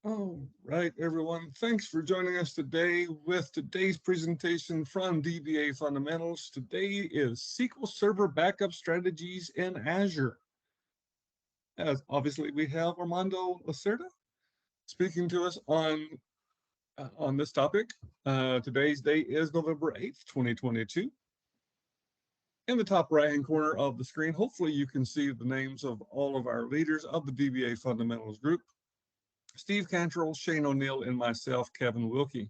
All right, everyone. Thanks for joining us today with today's presentation from DBA Fundamentals. Today is SQL Server Backup Strategies in Azure. As obviously, we have Armando Lacerda speaking to us on this topic. Today's date is November 8th, 2022. In the top right-hand corner of the screen, hopefully you can see the names of all of our leaders of the DBA Fundamentals group. Steve Cantrell, Shane O'Neill, and myself, Kevin Wilkie.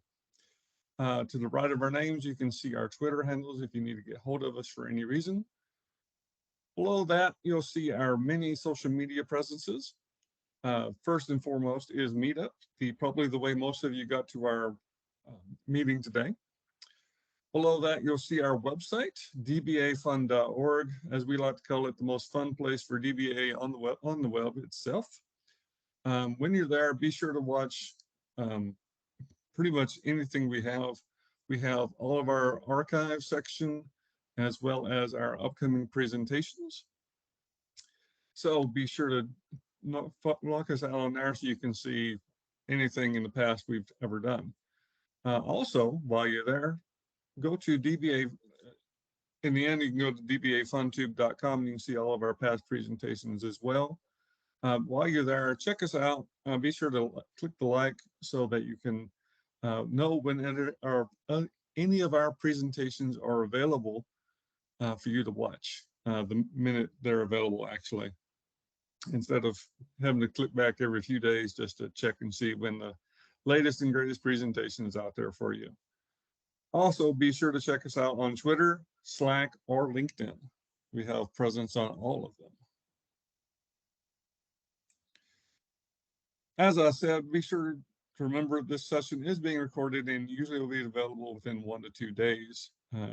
To the right of our names, you can see our Twitter handles if you need to get hold of us for any reason. Below that, you'll see our many social media presences. First and foremost is Meetup, probably the way most of you got to our meeting today. Below that, you'll see our website, dbafund.org, as we like to call it, the most fun place for DBA on the web itself. When you're there, be sure to watch pretty much anything we have. We have all of our archive section as well as our upcoming presentations. So be sure to knock us out on there so you can see anything in the past we've ever done. Also, while you're there, go to DBA. In the end, you can go to dbafundtube.com and you can see all of our past presentations as well. While you're there, check us out. Be sure to click the like so that you can know when any of our presentations are available for you to watch the minute they're available, actually, instead of having to click back every few days just to check and see when the latest and greatest presentation is out there for you. Also, be sure to check us out on Twitter, Slack, or LinkedIn. We have presence on all of them. As I said, be sure to remember this session is being recorded and usually will be available within 1 to 2 days.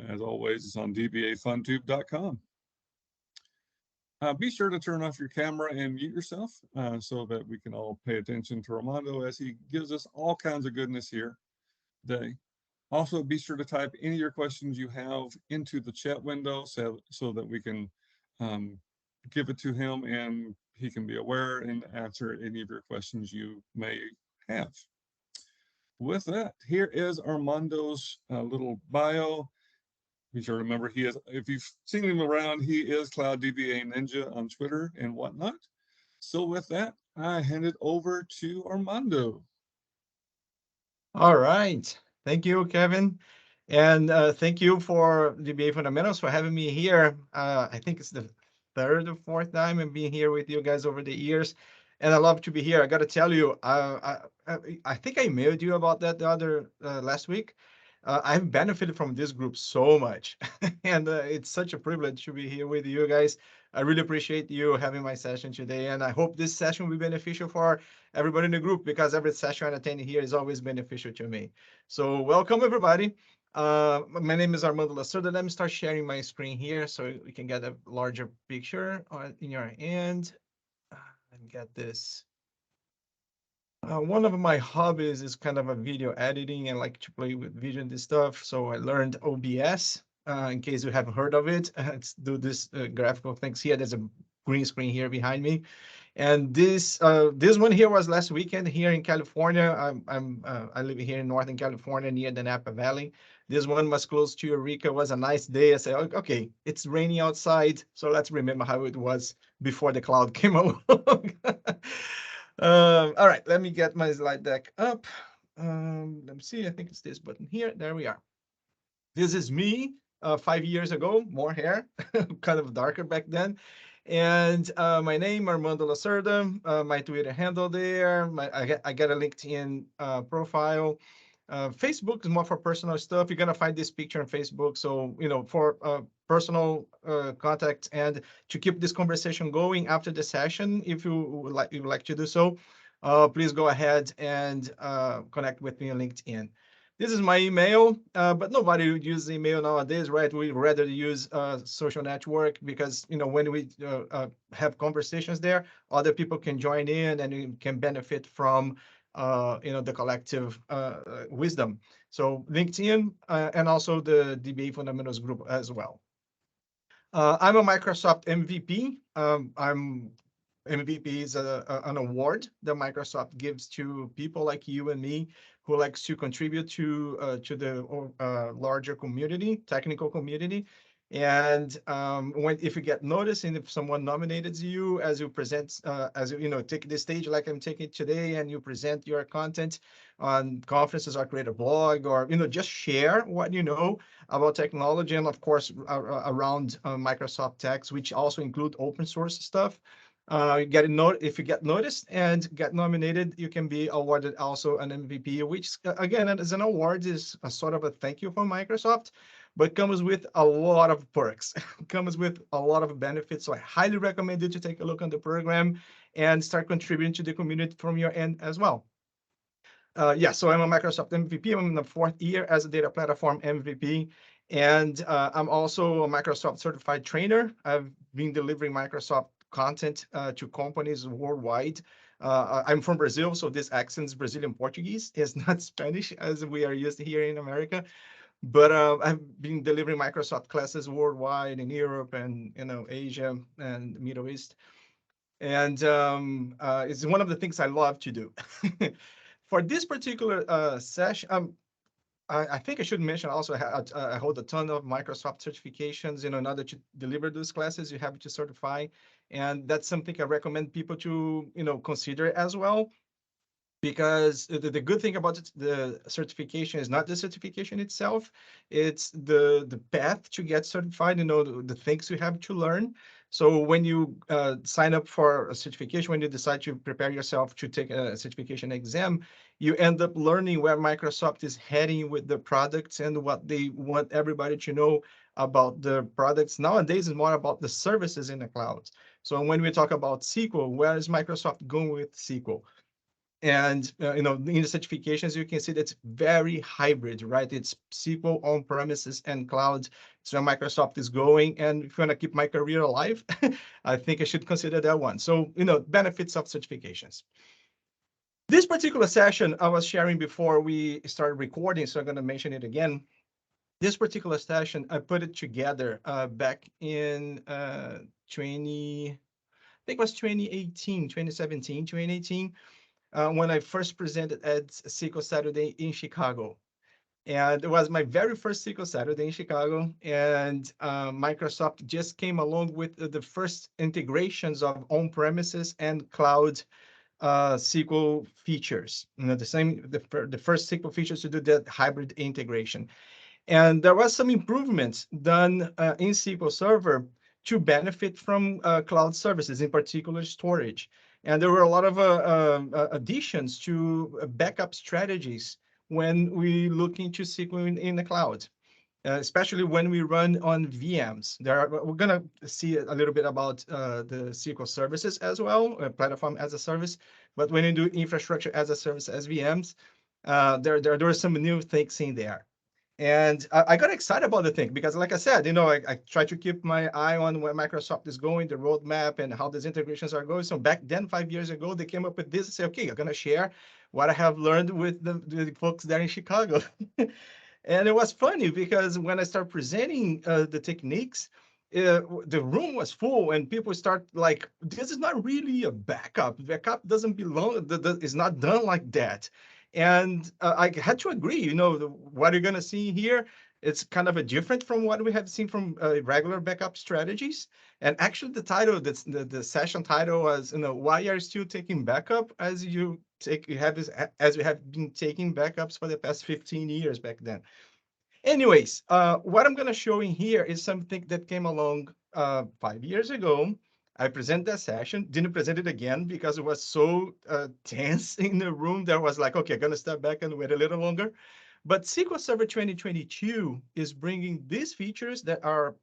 As always, it's on dbafundtube.com. Be sure to turn off your camera and mute yourself so that we can all pay attention to Armando as he gives us all kinds of goodness here today. Also, be sure to type any of your questions you have into the chat window so that we can give it to him and he can be aware and answer any of your questions you may have. With that, here is Armando's little bio. Be sure to remember if you've seen him around, he is CloudDBANinja on Twitter and whatnot. So with that, I hand it over to Armando. All right. Thank you, Kevin. And thank you for DBA Fundamentals for having me here. I think it's the third or fourth time I'm being here with you guys over the years. And I love to be here. I got to tell you, I think I mailed you about that the other last week. I've benefited from this group so much. And it's such a privilege to be here with you guys. I really appreciate you having my session today. And I hope this session will be beneficial for everybody in the group because every session I attend here is always beneficial to me. So welcome, everybody. My name is Armando Lacerda. Let me start sharing my screen here so we can get a larger picture in your end. Let me get this. One of my hobbies is kind of a video editing and like to play with video and this stuff. So I learned OBS. In case you haven't heard of it, let's do this graphical things here. There's a green screen here behind me. And this one here was last weekend here in California. I live here in Northern California near the Napa Valley. This one was close to Eureka. It was a nice day. I said, okay, it's raining outside, so let's remember how it was before the cloud came along. All right, let me get my slide deck up. Let me see. I think it's this button here. There we are. This is me 5 years ago, more hair, kind of darker back then. And my name, Armando Lacerda, my Twitter handle there. I got a LinkedIn profile. Facebook is more for personal stuff. You're going to find this picture on Facebook. So, for personal contact and to keep this conversation going after the session, if you would like to do so, please go ahead and connect with me on LinkedIn. This is my email, but nobody would use email nowadays, right? We rather use social network because, when we have conversations there, other people can join in and can benefit from, the collective wisdom. So LinkedIn and also the DBA Fundamentals group as well. I'm a Microsoft MVP. I'm MVP is an award that Microsoft gives to people like you and me who likes to contribute to the larger community, technical community. And if you get noticed, and if someone nominated you as you present, as you know, take the stage like I'm taking today, and you present your content on conferences or create a blog, or just share what you know about technology, and of course around Microsoft techs, which also include open source stuff. If you get noticed and get nominated, you can be awarded also an MVP, which again, as an award, is a sort of a thank you from Microsoft, but comes with a lot of perks, comes with a lot of benefits. So I highly recommend you to take a look on the program and start contributing to the community from your end as well. Yeah, so I'm a Microsoft MVP. I'm in the 4th year as a data platform MVP. And I'm also a Microsoft certified trainer. I've been delivering Microsoft content to companies worldwide. I'm from Brazil, so this accent is Brazilian Portuguese. It's not Spanish as we are used to here in America. But I've been delivering Microsoft classes worldwide in Europe and Asia and Middle East. And it's one of the things I love to do. For this particular session, I think I should mention also I hold a ton of Microsoft certifications. In order to deliver those classes, you have to certify, and that's something I recommend people to consider as well. Because the good thing about the certification is not the certification itself, it's the path to get certified, the things you have to learn. So when you sign up for a certification, when you decide to prepare yourself to take a certification exam, you end up learning where Microsoft is heading with the products and what they want everybody to know about the products. Nowadays, it's more about the services in the cloud. So when we talk about SQL, where is Microsoft going with SQL? And in the certifications, you can see that's very hybrid, right? It's SQL on premises and cloud. So Microsoft is going, and if you want to keep my career alive, I think I should consider that one. So benefits of certifications. This particular session I was sharing before we started recording, so I'm going to mention it again. This particular session, I put it together back in 20, I think it was 2018, 2017, 2018. When I first presented at SQL Saturday in Chicago. And it was my very first SQL Saturday in Chicago. And Microsoft just came along with the first integrations of on-premises and cloud SQL features. The first SQL features to do that hybrid integration. And there was some improvements done in SQL Server to benefit from cloud services, in particular storage. And there were a lot of additions to backup strategies when we look into SQL in the cloud, especially when we run on VMs. We're going to see a little bit about the SQL services as well, platform as a service. But when you do infrastructure as a service, as VMs, there are some new things in there. And I got excited about the thing because, like I said, I try to keep my eye on where Microsoft is going, the roadmap, and how these integrations are going. So back then, 5 years ago, they came up with this and say, okay, I'm going to share what I have learned with the folks there in Chicago. And it was funny because when I started presenting the techniques, the room was full and people start like, this is not really a backup. Backup doesn't belong, it's not done like that. And I had to agree, what you're going to see here, it's kind of a different from what we have seen from regular backup strategies. And actually the title, the session title was, why are you still taking backup as you have been taking backups for the past 15 years back then. Anyways, what I'm going to show in here is something that came along 5 years ago. I presented that session, didn't present it again because it was so tense in the room. There was like, okay, I'm going to step back and wait a little longer. But SQL Server 2022 is bringing these features that are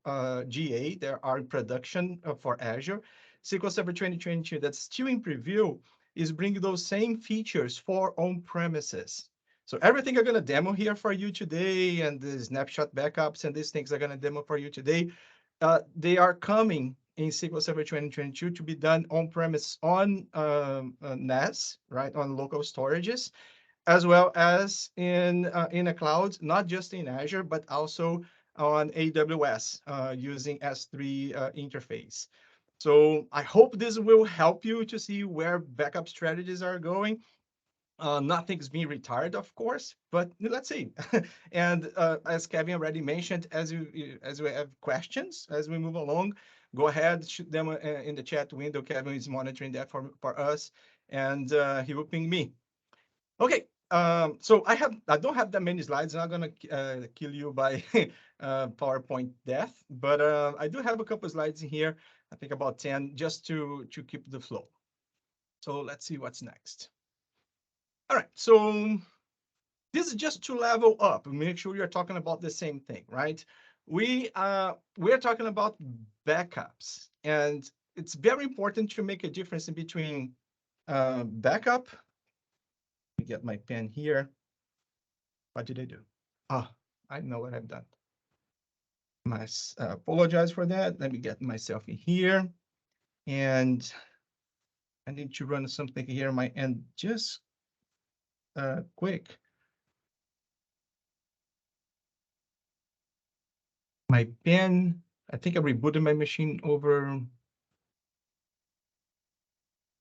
GA, that are in production for Azure. SQL Server 2022 that's still in preview is bringing those same features for on-premises. So everything I'm going to demo here for you today, and the snapshot backups and these things I'm going to demo for you today, they are coming in SQL Server 2022 to be done on-premise on NAS, right, on local storages, as well as in a cloud, not just in Azure, but also on AWS using S3 interface. So I hope this will help you to see where backup strategies are going. Nothing's being retired, of course, but let's see. And as Kevin already mentioned, as we have questions as we move along, go ahead, shoot them in the chat window. Kevin is monitoring that for us, and he will ping me. Okay. So I don't have that many slides. I'm not gonna kill you by PowerPoint death, but I do have a couple slides in here. I think about 10, just to keep the flow. So let's see what's next. All right, so this is just to level up and make sure you're talking about the same thing, right? We're talking about backups, and it's very important to make a difference in between backup. Let me get my pen here. What did I do? Ah, I know what I've done. I apologize for that. Let me get myself in here, and I need to run something here on my end just quick. My pen, I think I rebooted my machine over.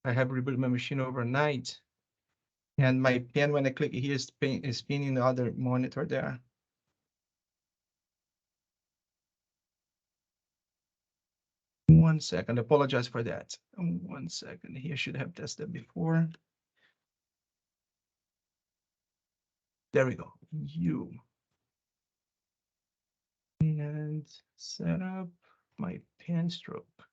I have rebooted my machine overnight. And my pen, when I click here, is spinning the other monitor there. One second, apologize for that. 1 second, here should have tested before. There we go, And set up my pen stroke.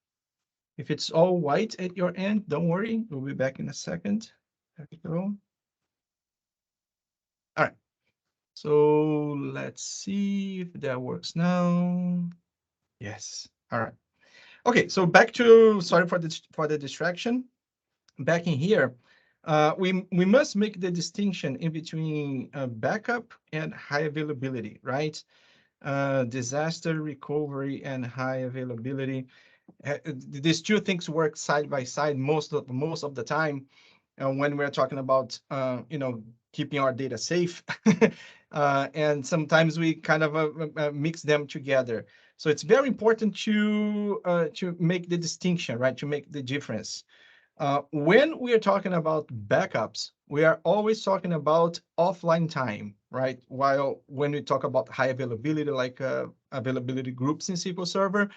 If it's all white at your end, don't worry, we'll be back in a second. There we go. All right, so let's see if that works now. Yes, all right. Okay, so back to, sorry for the distraction. Back in here, we must make the distinction in between backup and high availability, right? Disaster recovery and high availability. These two things work side by side most of the time when we're talking about keeping our data safe. And sometimes we kind of mix them together. So it's very important to make the distinction, right? To make the difference. When we are talking about backups, we are always talking about offline time, right? While when we talk about high availability, like availability groups in SQL Server,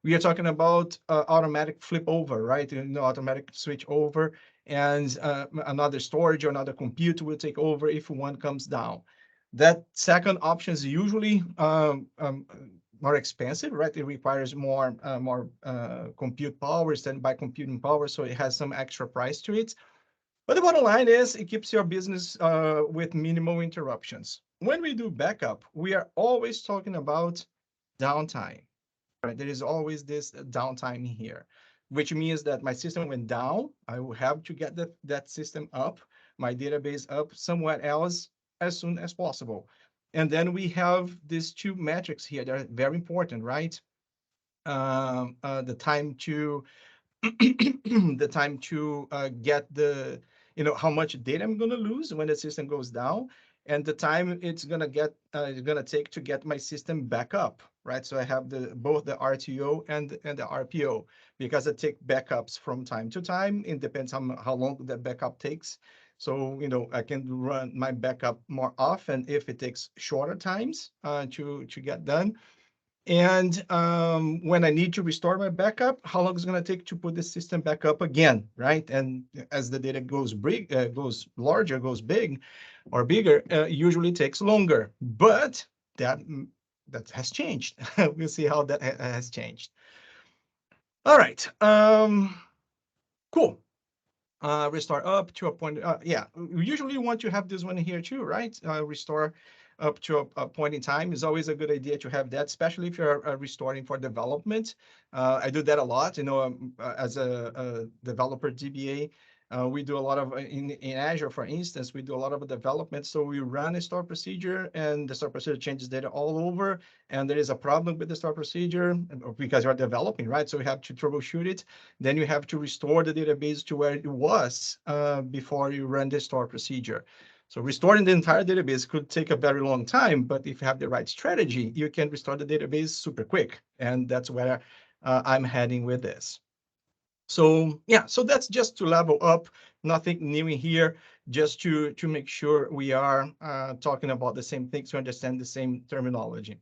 we are talking about automatic flip over, right? Automatic switch over, and another storage or another compute will take over if one comes down. That second option is usually more expensive, right? It requires more compute power, standby computing power, so it has some extra price to it. But the bottom line is it keeps your business with minimal interruptions. When we do backup, we are always talking about downtime. Right? There is always this downtime here, which means that my system went down. I will have to get that system up, my database up somewhere else as soon as possible. And then we have these two metrics here that are very important, right? The time to the time to get the, how much data I'm going to lose when the system goes down, and the time it's going to take to get my system back up, right? So I have both the RTO and the RPO, because I take backups from time to time. It depends on how long the backup takes. So, I can run my backup more often if it takes shorter times to get done. And when I need to restore my backup, how long is it going to take to put the system back up again, right? And as the data goes goes larger, goes big or bigger, usually takes longer. But that has changed. We'll see how that has changed. All right. Cool. Restore up to a point. Yeah, we usually want to have this one here too, right? Restore up to a point in time is always a good idea to have that, especially if you're restoring for development. I do that a lot, as a developer DBA. We do a lot of, in Azure, for instance, we do a lot of development. So we run a store procedure, and the store procedure changes data all over. And there is a problem with the store procedure because you're developing, right? So we have to troubleshoot it. Then you have to restore the database to where it was before you run the store procedure. So restoring the entire database could take a very long time, but if you have the right strategy, you can restore the database super quick. And that's where I'm heading with this. So yeah, so that's just to level up, nothing new in here, just to make sure we are talking about the same things, to understand the same terminology.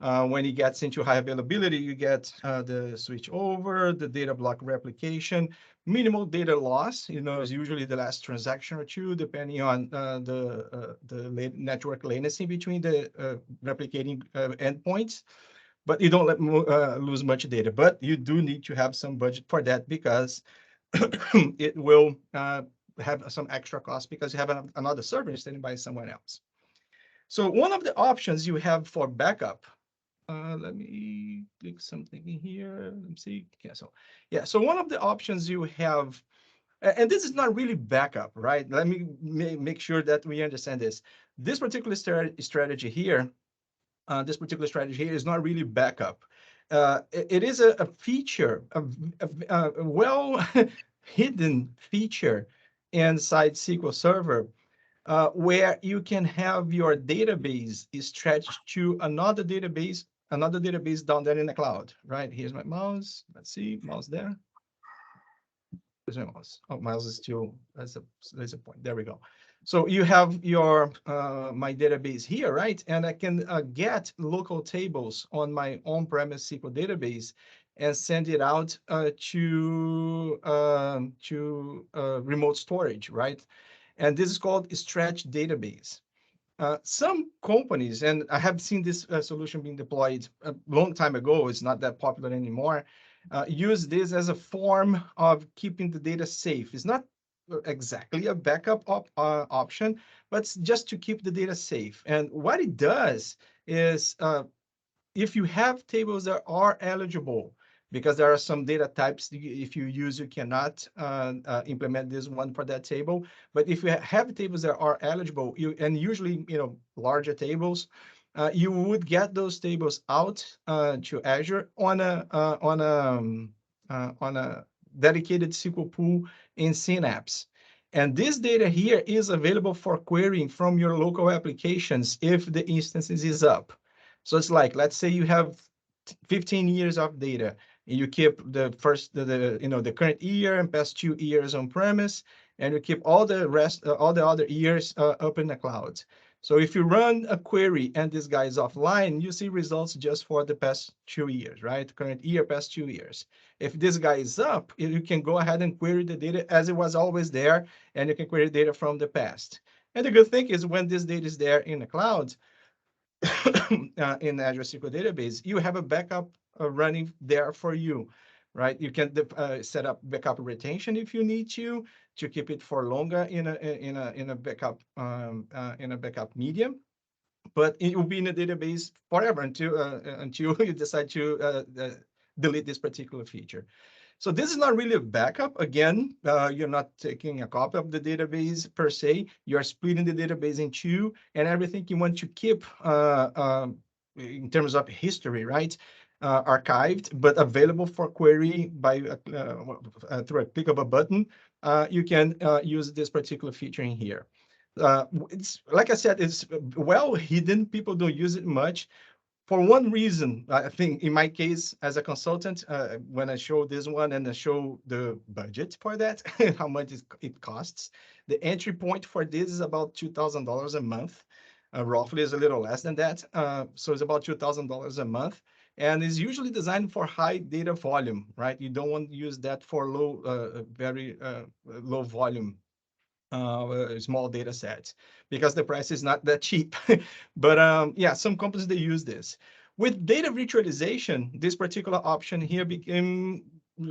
When it gets into high availability, you get the switch over, the data block replication, minimal data loss. Is usually the last transaction or two, depending on the network latency between the replicating endpoints. But you don't lose much data. But you do need to have some budget for that, because it will have some extra cost because you have another server standing by someone else. So one of the options you have for backup, let me click something in here. Let me see, cancel. Yeah, so one of the options you have, and this is not really backup, right? Let me make sure that we understand this. This particular strategy here, is not really backup. It is a feature, a well hidden feature inside SQL Server, where you can have your database stretched to another database down there in the cloud, right? Here's my mouse. Let's see, mouse there. Where's my mouse? Oh, mouse is still, there's a point. There we go. So you have your my database here, right? And I can get local tables on my on-premise SQL database and send it out to remote storage, right? And this is called stretch database. Some companies, and I have seen this solution being deployed a long time ago, it's not that popular anymore, use this as a form of keeping the data safe. It's not exactly a backup option, but it's just to keep the data safe. And what it does is, if you have tables that are eligible, because there are some data types, if you use, you cannot implement this one for that table. But if you have tables that are eligible, and usually, larger tables, you would get those tables out to Azure on a dedicated SQL pool in Synapse. And this data here is available for querying from your local applications if the instances is up. So it's like, let's say you have 15 years of data, and you keep the current year and past 2 years on premise, and you keep all the rest, all the other years up in the cloud. So if you run a query and this guy is offline, you see results just for the past 2 years, right? Current year, past 2 years. If this guy is up, you can go ahead and query the data as it was always there, and you can query data from the past. And the good thing is, when this data is there in the cloud, in Azure SQL database, you have a backup running there for you, right? You can set up backup retention if you need to keep it for longer in a backup medium, but it will be in a database forever until you decide to delete this particular feature. So this is not really a backup. Again, you're not taking a copy of the database per se. You're splitting the database in two, and everything you want to keep in terms of history, right? Archived, but available for query by through a click of a button. You can use this particular feature in here. It's, like I said, it's well hidden. People don't use it much. For one reason, I think in my case as a consultant, when I show this one and I show the budget for that, how much it costs, the entry point for this is about $2,000 a month. Roughly is a little less than that. So it's about $2,000 a month. And it's usually designed for high data volume, right? You don't want to use that for very low volume small data sets, because the price is not that cheap. But yeah, some companies, they use this. With data virtualization, this particular option here became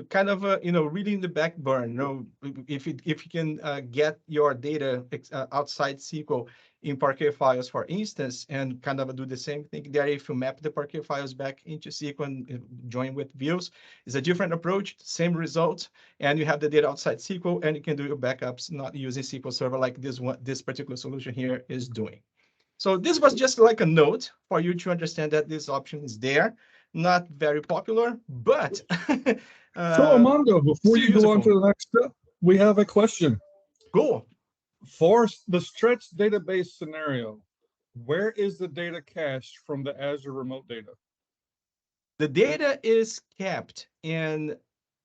kind of really in the back burner. If you can get your data outside SQL in Parquet files, for instance, and kind of do the same thing there. If you map the Parquet files back into SQL and join with views, it's a different approach, same result, and you have the data outside SQL, and you can do your backups not using SQL Server like this particular solution here is doing. So this was just like a note for you to understand that this option is there. Not very popular, but So Armando, before you go on usable. to the next step, we have a question. Cool. For the stretch database scenario, where is the data cached from the Azure remote data? The data is kept in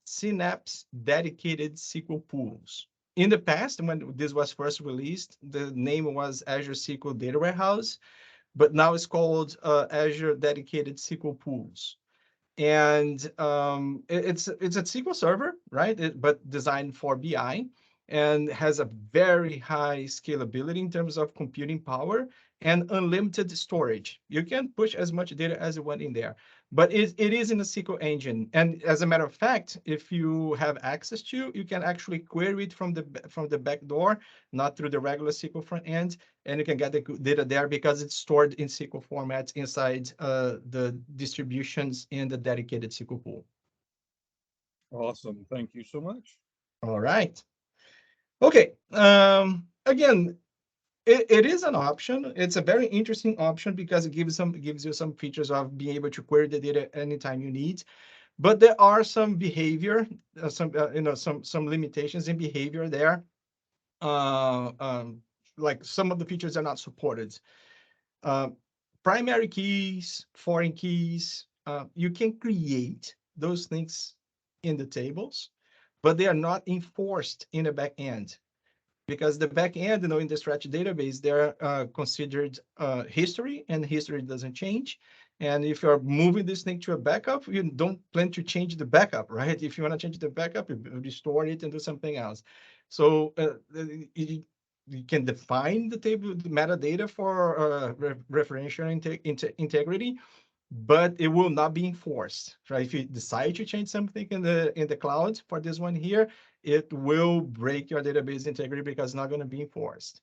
Synapse dedicated SQL pools. In the past, when this was first released, the name was Azure SQL Data Warehouse, but now it's called Azure Dedicated SQL Pools. And it's a SQL Server, right? But designed for BI, and has a very high scalability in terms of computing power and unlimited storage. You can push as much data as you want in there, but it is in a SQL engine. And as a matter of fact, if you have access to, you can actually query it from the back door, not through the regular SQL front end, and you can get the data there because it's stored in SQL formats inside the distributions in the dedicated SQL pool. Awesome. Thank you so much. All right. Okay. Again, it is an option. It's a very interesting option because it gives you some features of being able to query the data anytime you need. But there are some behavior, some limitations in behavior there. Like some of the features are not supported. Uh, Primary keys, foreign keys, you can create those things in the tables, but they are not enforced in the back end, because the back end, in the Stretch database, they're considered history, and history doesn't change. And if you're moving this thing to a backup, you don't plan to change the backup, right? If you want to change the backup, you restore it and do something else. So you can define the table, the metadata for referential integrity, but it will not be enforced, right? If you decide to change something in the cloud for this one here, it will break your database integrity because it's not going to be enforced.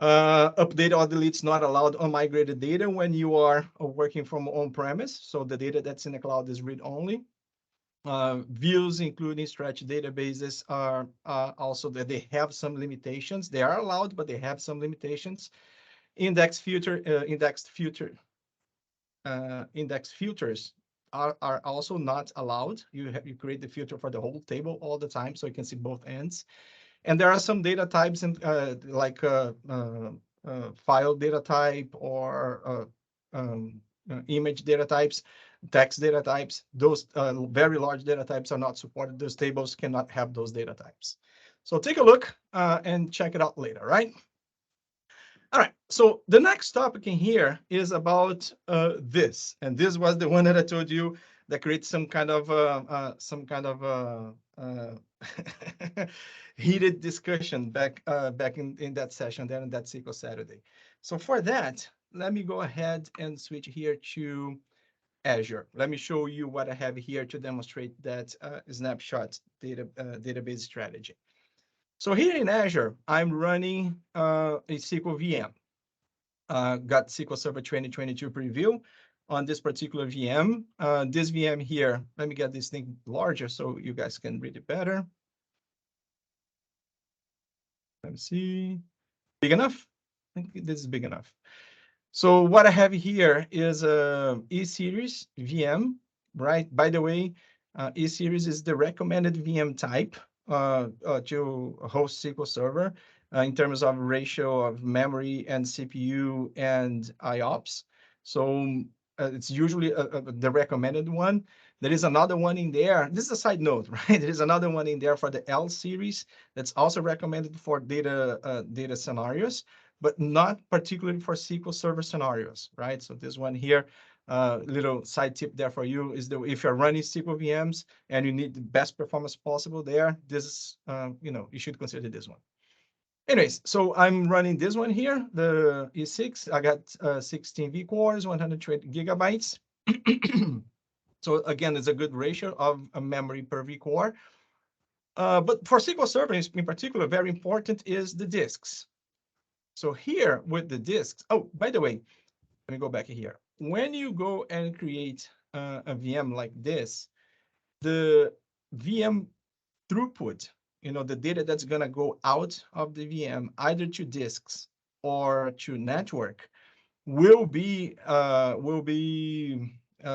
Update or delete not allowed on migrated data when you are working from on-premise. So the data that's in the cloud is read-only. Views, including stretch databases, are also that they have some limitations. They are allowed, but they have some limitations. Indexed filters are also not allowed. You create the filter for the whole table all the time, so you can see both ends. And there are some data types like file data type or image data types, text data types. Those very large data types are not supported. Those tables cannot have those data types. So take a look and check it out later, right? All right, so the next topic in here is about this, and this was the one that I told you that creates some kind of heated discussion back in that session there in that SQL Saturday. So for that, let me go ahead and switch here to Azure. Let me show you what I have here to demonstrate that snapshot database strategy. So here in Azure, I'm running a SQL VM. Got SQL Server 2022 preview on this particular VM. This VM here, let me get this thing larger so you guys can read it better. Let me see. Big enough? I think this is big enough. So what I have here is a E-Series VM, right? By the way, E-Series is the recommended VM type to host SQL Server in terms of ratio of memory and CPU and IOPS. So it's usually the recommended one. There is another one in there. This is a side note, right? There is another one in there for the L series that's also recommended for data scenarios, but not particularly for SQL Server scenarios, right? So this one here, little side tip there for you is that if you're running SQL VMs and you need the best performance possible there, this is, you should consider this one. Anyways, so I'm running this one here, the E6. I got 16 vCores, 120 gigabytes. So again, it's a good ratio of a memory per vCore. But for SQL Server in particular, very important is the disks. So here with the disks, oh, by the way, let me go back here. When you go and create a VM like this, the VM throughput, the data that's going to go out of the VM, either to disks or to network, will be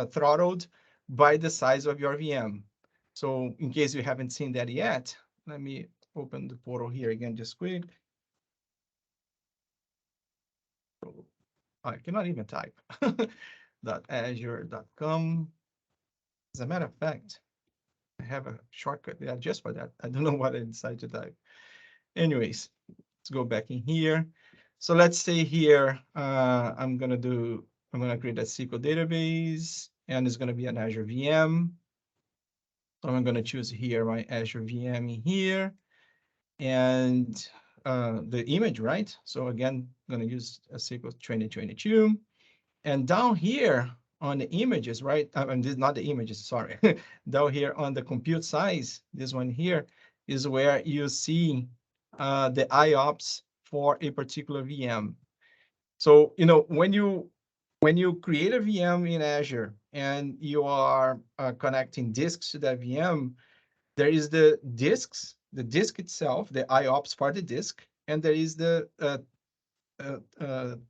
throttled by the size of your VM. So in case you haven't seen that yet, let me open the portal here again just quick. I cannot even type. .azure.com. As a matter of fact, I have a shortcut there just for that. I don't know what I decided to type. Anyways, let's go back in here. So let's say here, I'm going to create a SQL database, and it's going to be an Azure VM. So I'm going to choose here my Azure VM in here, and the image, right? So again, I'm going to use a SQL 2022. And down here on the images, right? This is not the images, sorry. Down here on the compute size, this one here is where you see the IOPS for a particular VM. So, when you create a VM in Azure and you are connecting disks to that VM, there is the disk itself, the IOPS for the disk, and there is the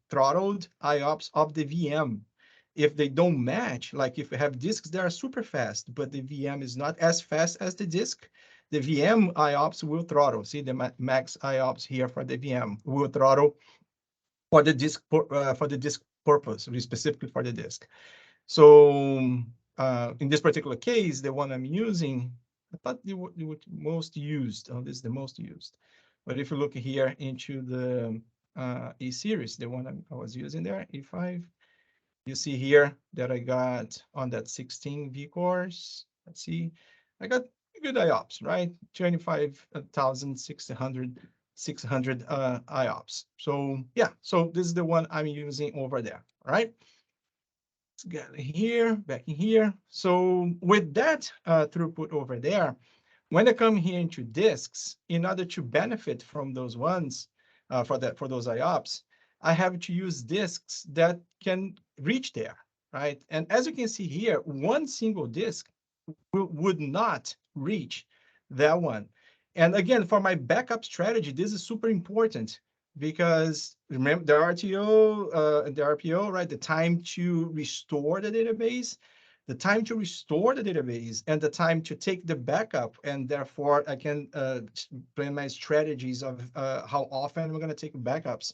throttled IOPS of the VM. If they don't match, like if you have disks that are super fast, but the VM is not as fast as the disk, the VM IOPS will throttle. See the max IOPS here for the VM will throttle for the disk purpose, specifically for the disk. So in this particular case, the one I'm using, I thought it would most used. Oh, this is the most used. But if you look here into the E-series, the one I was using there, E5, you see here that I got on that 16 vCores. Let's see, I got good IOPS, right? 25,600 IOPS. So yeah, so this is the one I'm using over there, all right? Let's get here, back in here. So with that throughput over there, when I come here into disks, in order to benefit from those ones, for those IOPS, I have to use disks that can reach there, right? And as you can see here, one single disk would not reach that one. And again, for my backup strategy, this is super important because remember the RTO, the RPO, right? The time to restore the database, and the time to take the backup, and therefore I can plan my strategies of how often we're going to take backups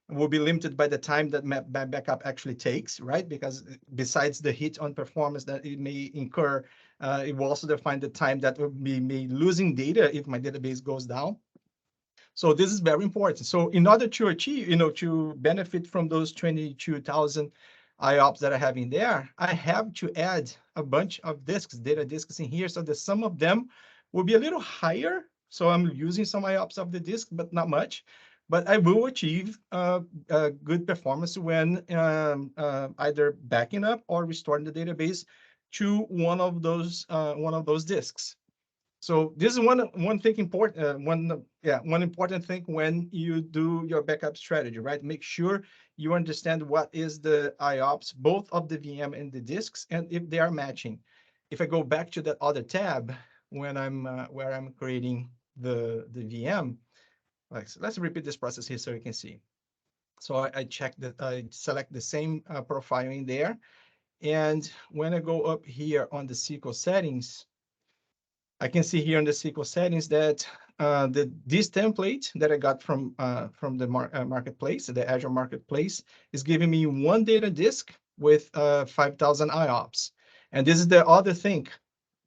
will be limited by the time that my backup actually takes, right? Because besides the hit on performance that it may incur, it will also define the time that will be me losing data if my database goes down. So this is very important. So in order to achieve, to benefit from those 22,000 IOPS that I have in there, I have to add a bunch of disks, data disks in here. So the sum of them will be a little higher. So I'm using some IOPS of the disk, but not much. But I will achieve good performance when either backing up or restoring the database to one of those disks. So this is one thing important. One important thing when you do your backup strategy, right? Make sure you understand what is the IOPS, both of the VM and the disks, and if they are matching. If I go back to that other tab when I'm where I'm creating the VM, let's repeat this process here so you can see. So I check that I select the same profile in there, and when I go up here on the SQL settings, I can see here in the SQL settings that this template that I got from the marketplace, the Azure marketplace, is giving me one data disk with 5,000 IOPS. And this is the other thing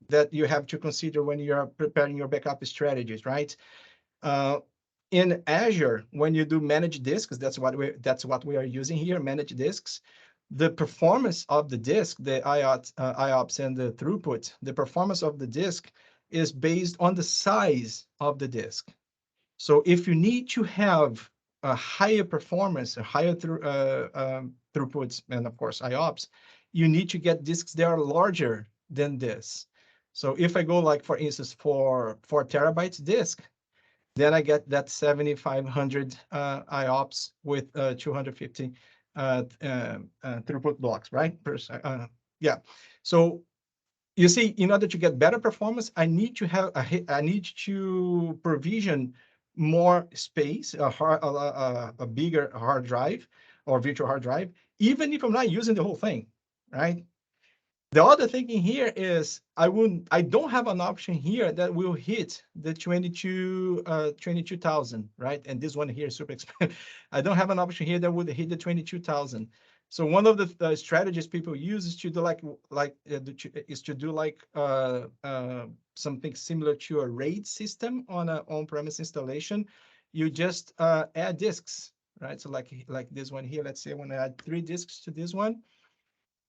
that you have to consider when you are preparing your backup strategies, right? In Azure, when you do manage disks, that's what we are using here, manage disks. The performance of the disk, the IOPS and the throughput, the performance of the disk is based on the size of the disk. So if you need to have a higher performance, a higher throughputs, and of course IOPS, you need to get disks that are larger than this. So if I go like, for instance, for 4 terabytes disk, then I get that 7,500 IOPS with 250 throughput blocks, right? Yeah. So you see, in order to get better performance, I need to provision more space, a bigger hard drive or virtual hard drive, even if I'm not using the whole thing, right? The other thing in here is I don't have an option here that will hit the 22,000, right? And this one here is super expensive. I don't have an option here that would hit the 22,000. So one of the strategies people use is to do something similar to a RAID system on an on-premise installation. You just add disks, right? So like this one here. Let's say I want to add 3 disks to this one.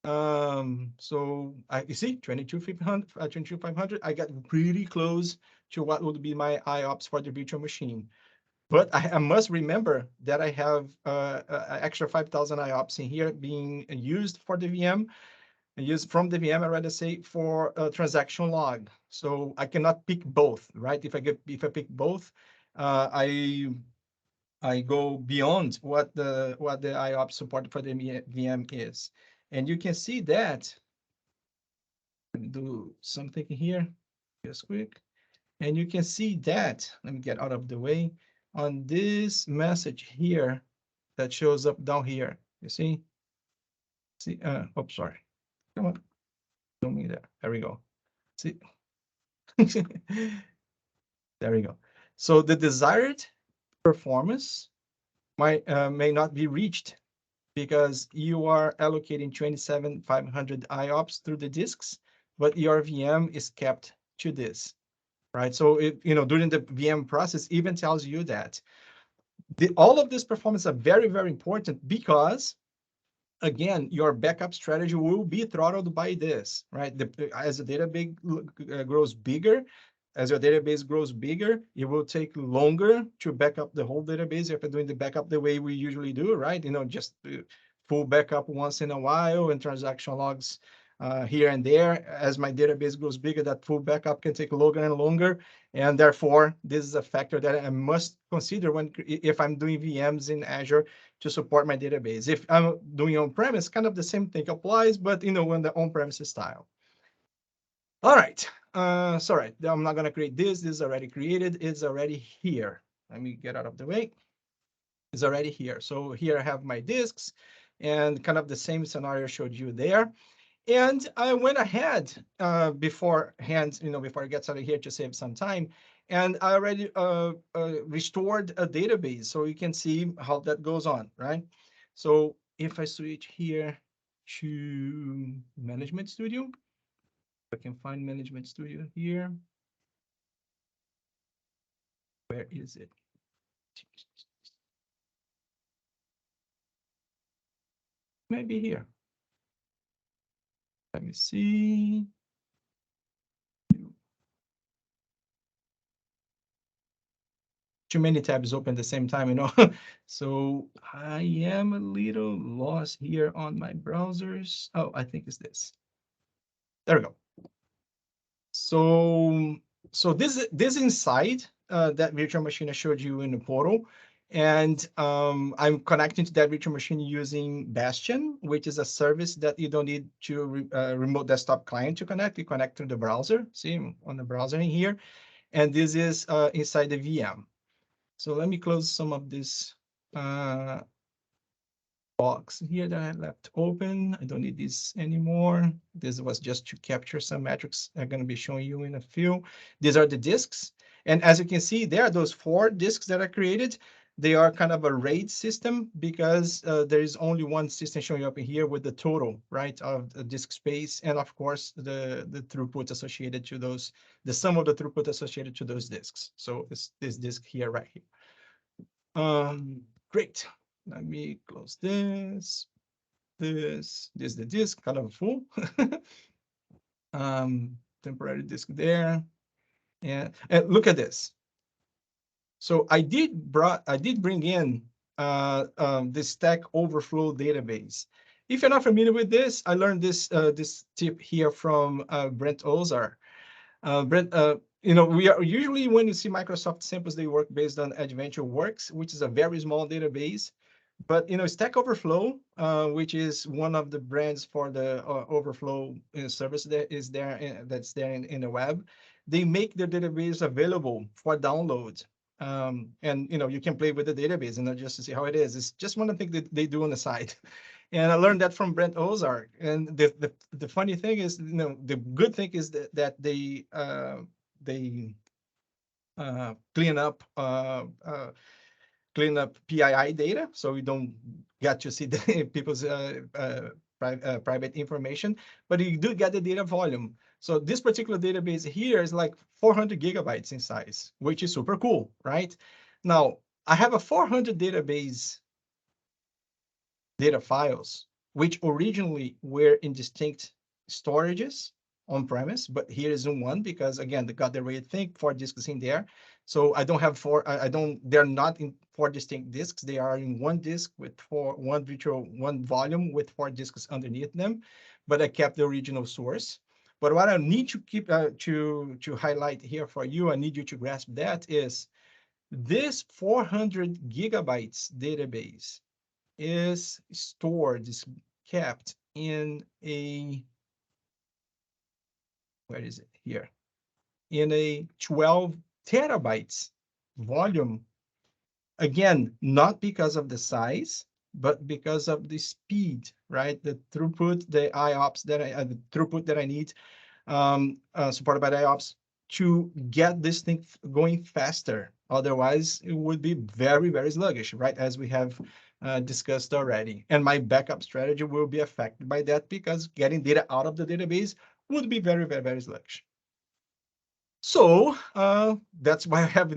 So you see 22,500. I got pretty close to what would be my IOPS for the virtual machine. But I must remember that I have extra 5,000 IOPS in here being used for the VM, and used from the VM, I rather say, for a transaction log. So I cannot pick both, right? If I pick both, I go beyond what the IOPS support for the VM is. And you can see that. Let me do something here, just quick. And you can see that, let me get out of the way, on this message here that shows up down here. You see? See, oh, sorry. Come on. Don't mean that. There we go. See? There we go. So the desired performance may not be reached because you are allocating 27,500 IOPS through the disks, but your VM is kept to this, right? So during the VM process, even tells you that all of this performance are very, very important because, again, your backup strategy will be throttled by this, right? As the database grows bigger, as your database grows bigger, it will take longer to back up the whole database if you're doing the backup the way we usually do, right? Just full backup once in a while and transaction logs here and there. As my database grows bigger, that full backup can take longer and longer. And therefore, this is a factor that I must consider if I'm doing VMs in Azure to support my database. If I'm doing on-premise, kind of the same thing applies, but when the on-premise style. All right. Sorry, I'm not going to create this. This is already created. It's already here. Let me get out of the way. It's already here. So here I have my disks and kind of the same scenario I showed you there. And I went ahead beforehand, before I get started here to save some time. And I already restored a database. So you can see how that goes on, right? So if I switch here to Management Studio, I can find Management Studio here. Where is it? Maybe here. Let me see. Too many tabs open at the same time, So I am a little lost here on my browsers. Oh, I think it's this. There we go. So this inside that virtual machine I showed you in the portal, and I'm connecting to that virtual machine using Bastion, which is a service that you don't need to remote desktop client to connect. You connect through the browser. See on the browser in here, and this is inside the VM. So let me close some of this box here that I left open. I don't need this anymore. This was just to capture some metrics I'm going to be showing you in a few. These are the disks. And as you can see, there are those 4 disks that I created. They are kind of a RAID system because there is only one system showing up in here with the total, right, of the disk space. And of course, the throughput associated to those, the sum of the throughput associated to those disks. So it's this disk here, right here. Great. Let me close this. This is the disk, colorful. Temporary disk there. And look at this. So I did bring in the Stack Overflow database. If you're not familiar with this, I learned this tip here from Brent Ozar. Brent, we are usually, when you see Microsoft samples, they work based on Adventure Works, which is a very small database. But Stack Overflow, which is one of the brands for the Overflow service that is there, that's there in the web, they make their database available for download. And you can play with the database and just to see how it is. It's just one thing that they do on the side. And I learned that from Brent Ozark. And the funny thing is, the good thing is that they clean up clean up PII data, so we don't get to see the people's private information, but you do get the data volume. So this particular database here is like 400 gigabytes in size, which is super cool, right? Now, I have a 400 database data files, which originally were in distinct storages on premise, but here is in one because again, they got the RAID thing, 4 disks in there. So I don't have four, they're not in 4 distinct disks. They are in one disk with one volume with 4 disks underneath them, but I kept the original source. But what I need to keep to highlight here for you, I need you to grasp that is this 400 gigabytes database is stored, is kept in a, where is it? Here. In a 12 terabytes volume. Again, not because of the size, but because of the speed, right? The throughput, the IOPS the throughput that I need, supported by the IOPS to get this thing going faster. Otherwise, it would be very, very sluggish, right? As we have discussed already. And my backup strategy will be affected by that because getting data out of the database would be very, very, very sluggish. So that's why I have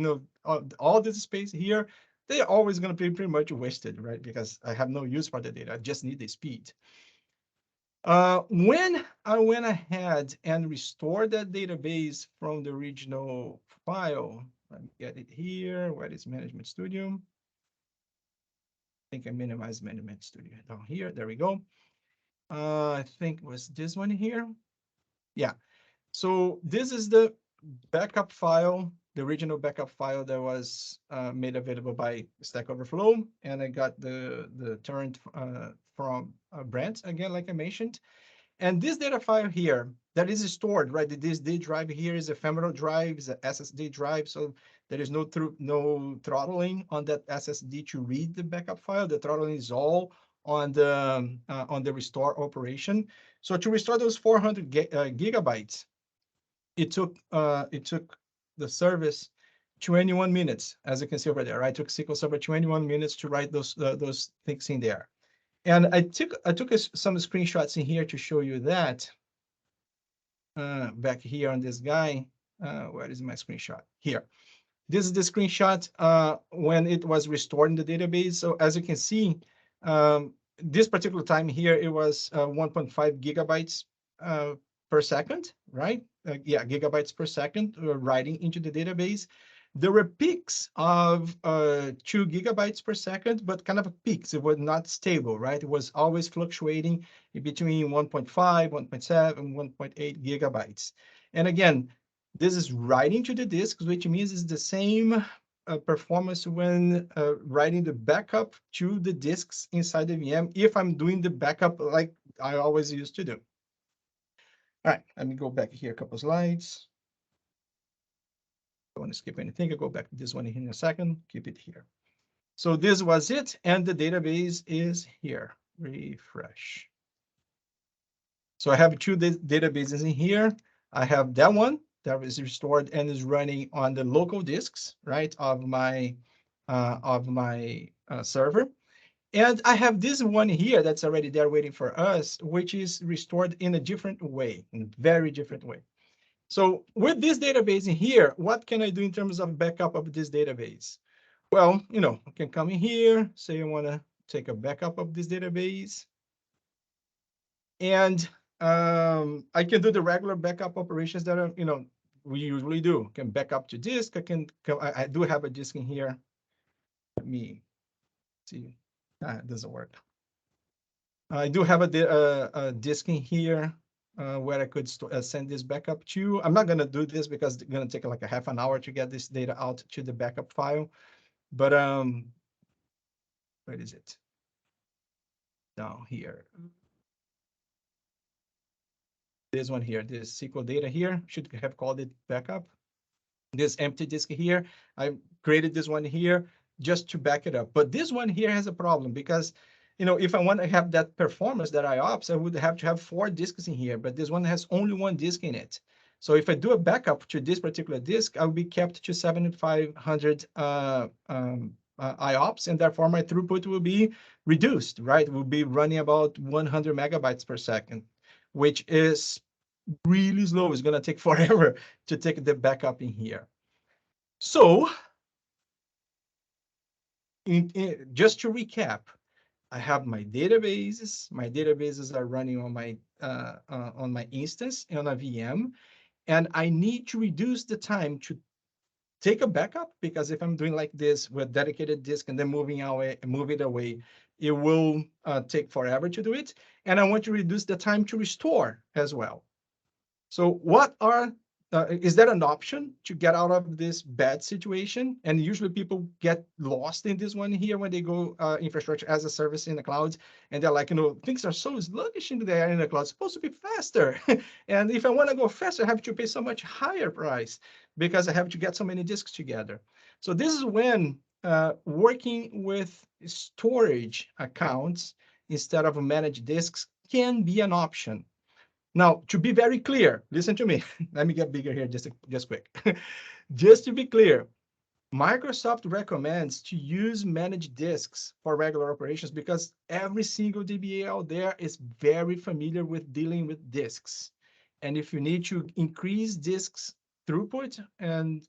all this space here. They're always going to be pretty much wasted, right? Because I have no use for the data. I just need the speed. When I went ahead and restored that database from the original file, let me get it here. Where is Management Studio? I think I minimized Management Studio down here. There we go. I think it was this one here. Yeah. So this is the backup file, the original backup file that was made available by Stack Overflow, and I got the torrent from Brent again, like I mentioned. And this data file here that is stored, right? This D drive here is ephemeral drive, is an SSD drive, so there is no throttling on that SSD to read the backup file. The throttling is all on the restore operation. So to restore those 400 gigabytes, it took the service 21 minutes, as you can see over there, right? It took SQL Server 21 minutes to write those things in there. And I took some screenshots in here to show you that. Back here on this guy, where is my screenshot? Here. This is the screenshot when it was restored in the database. So as you can see, this particular time here, it was 1.5 gigabytes per second, right? Yeah, gigabytes per second writing into the database. There were peaks of 2 gigabytes per second, but kind of peaks. It was not stable, right? It was always fluctuating between 1.5, 1.7, 1.8 gigabytes. And again, this is writing to the disks, which means it's the same performance when writing the backup to the disks inside the VM if I'm doing the backup like I always used to do. All right, let me go back here a couple of slides. Don't want to skip anything. I'll go back to this one in a second. Keep it here. So this was it, and the database is here. Refresh. So I have 2 databases in here. I have that one that is restored and is running on the local disks, right, of my server. And I have this one here that's already there waiting for us, which is restored in a different way, in a very different way. So with this database in here, what can I do in terms of backup of this database? Well, I can come in here, say I want to take a backup of this database. And I can do the regular backup operations that are, we usually do. Can back up to disk. I do have a disk in here. Let me see. It doesn't work. I do have a disk in here where I could send this backup to. I'm not going to do this because it's going to take like a half an hour to get this data out to the backup file. But where is it? Down here. This one here, this SQL data here, should have called it backup. This empty disk here, I created this one here just to back it up. But this one here has a problem because, if I want to have that performance that IOPS, I would have to have 4 disks in here, but this one has only 1 disk in it. So if I do a backup to this particular disk, I will be kept to 7,500 IOPS, and therefore my throughput will be reduced, right? We'll be running about 100 megabytes per second, which is really slow. It's going to take forever to take the backup in here. So just to recap, I have my databases. My databases are running on my instance on a VM, and I need to reduce the time to take a backup, because if I'm doing like this with dedicated disk and then move it away, it will take forever to do it. And I want to reduce the time to restore as well. So is there an option to get out of this bad situation? And usually people get lost in this one here when they go infrastructure as a service in the cloud, and they're like, things are so sluggish in the cloud. It's supposed to be faster. And if I want to go faster, I have to pay so much higher price because I have to get so many disks together. So this is when working with storage accounts instead of managed disks can be an option. Now, to be very clear, listen to me. Let me get bigger here just quick. Just to be clear, Microsoft recommends to use managed disks for regular operations because every single DBA out there is very familiar with dealing with disks. And if you need to increase disks throughput and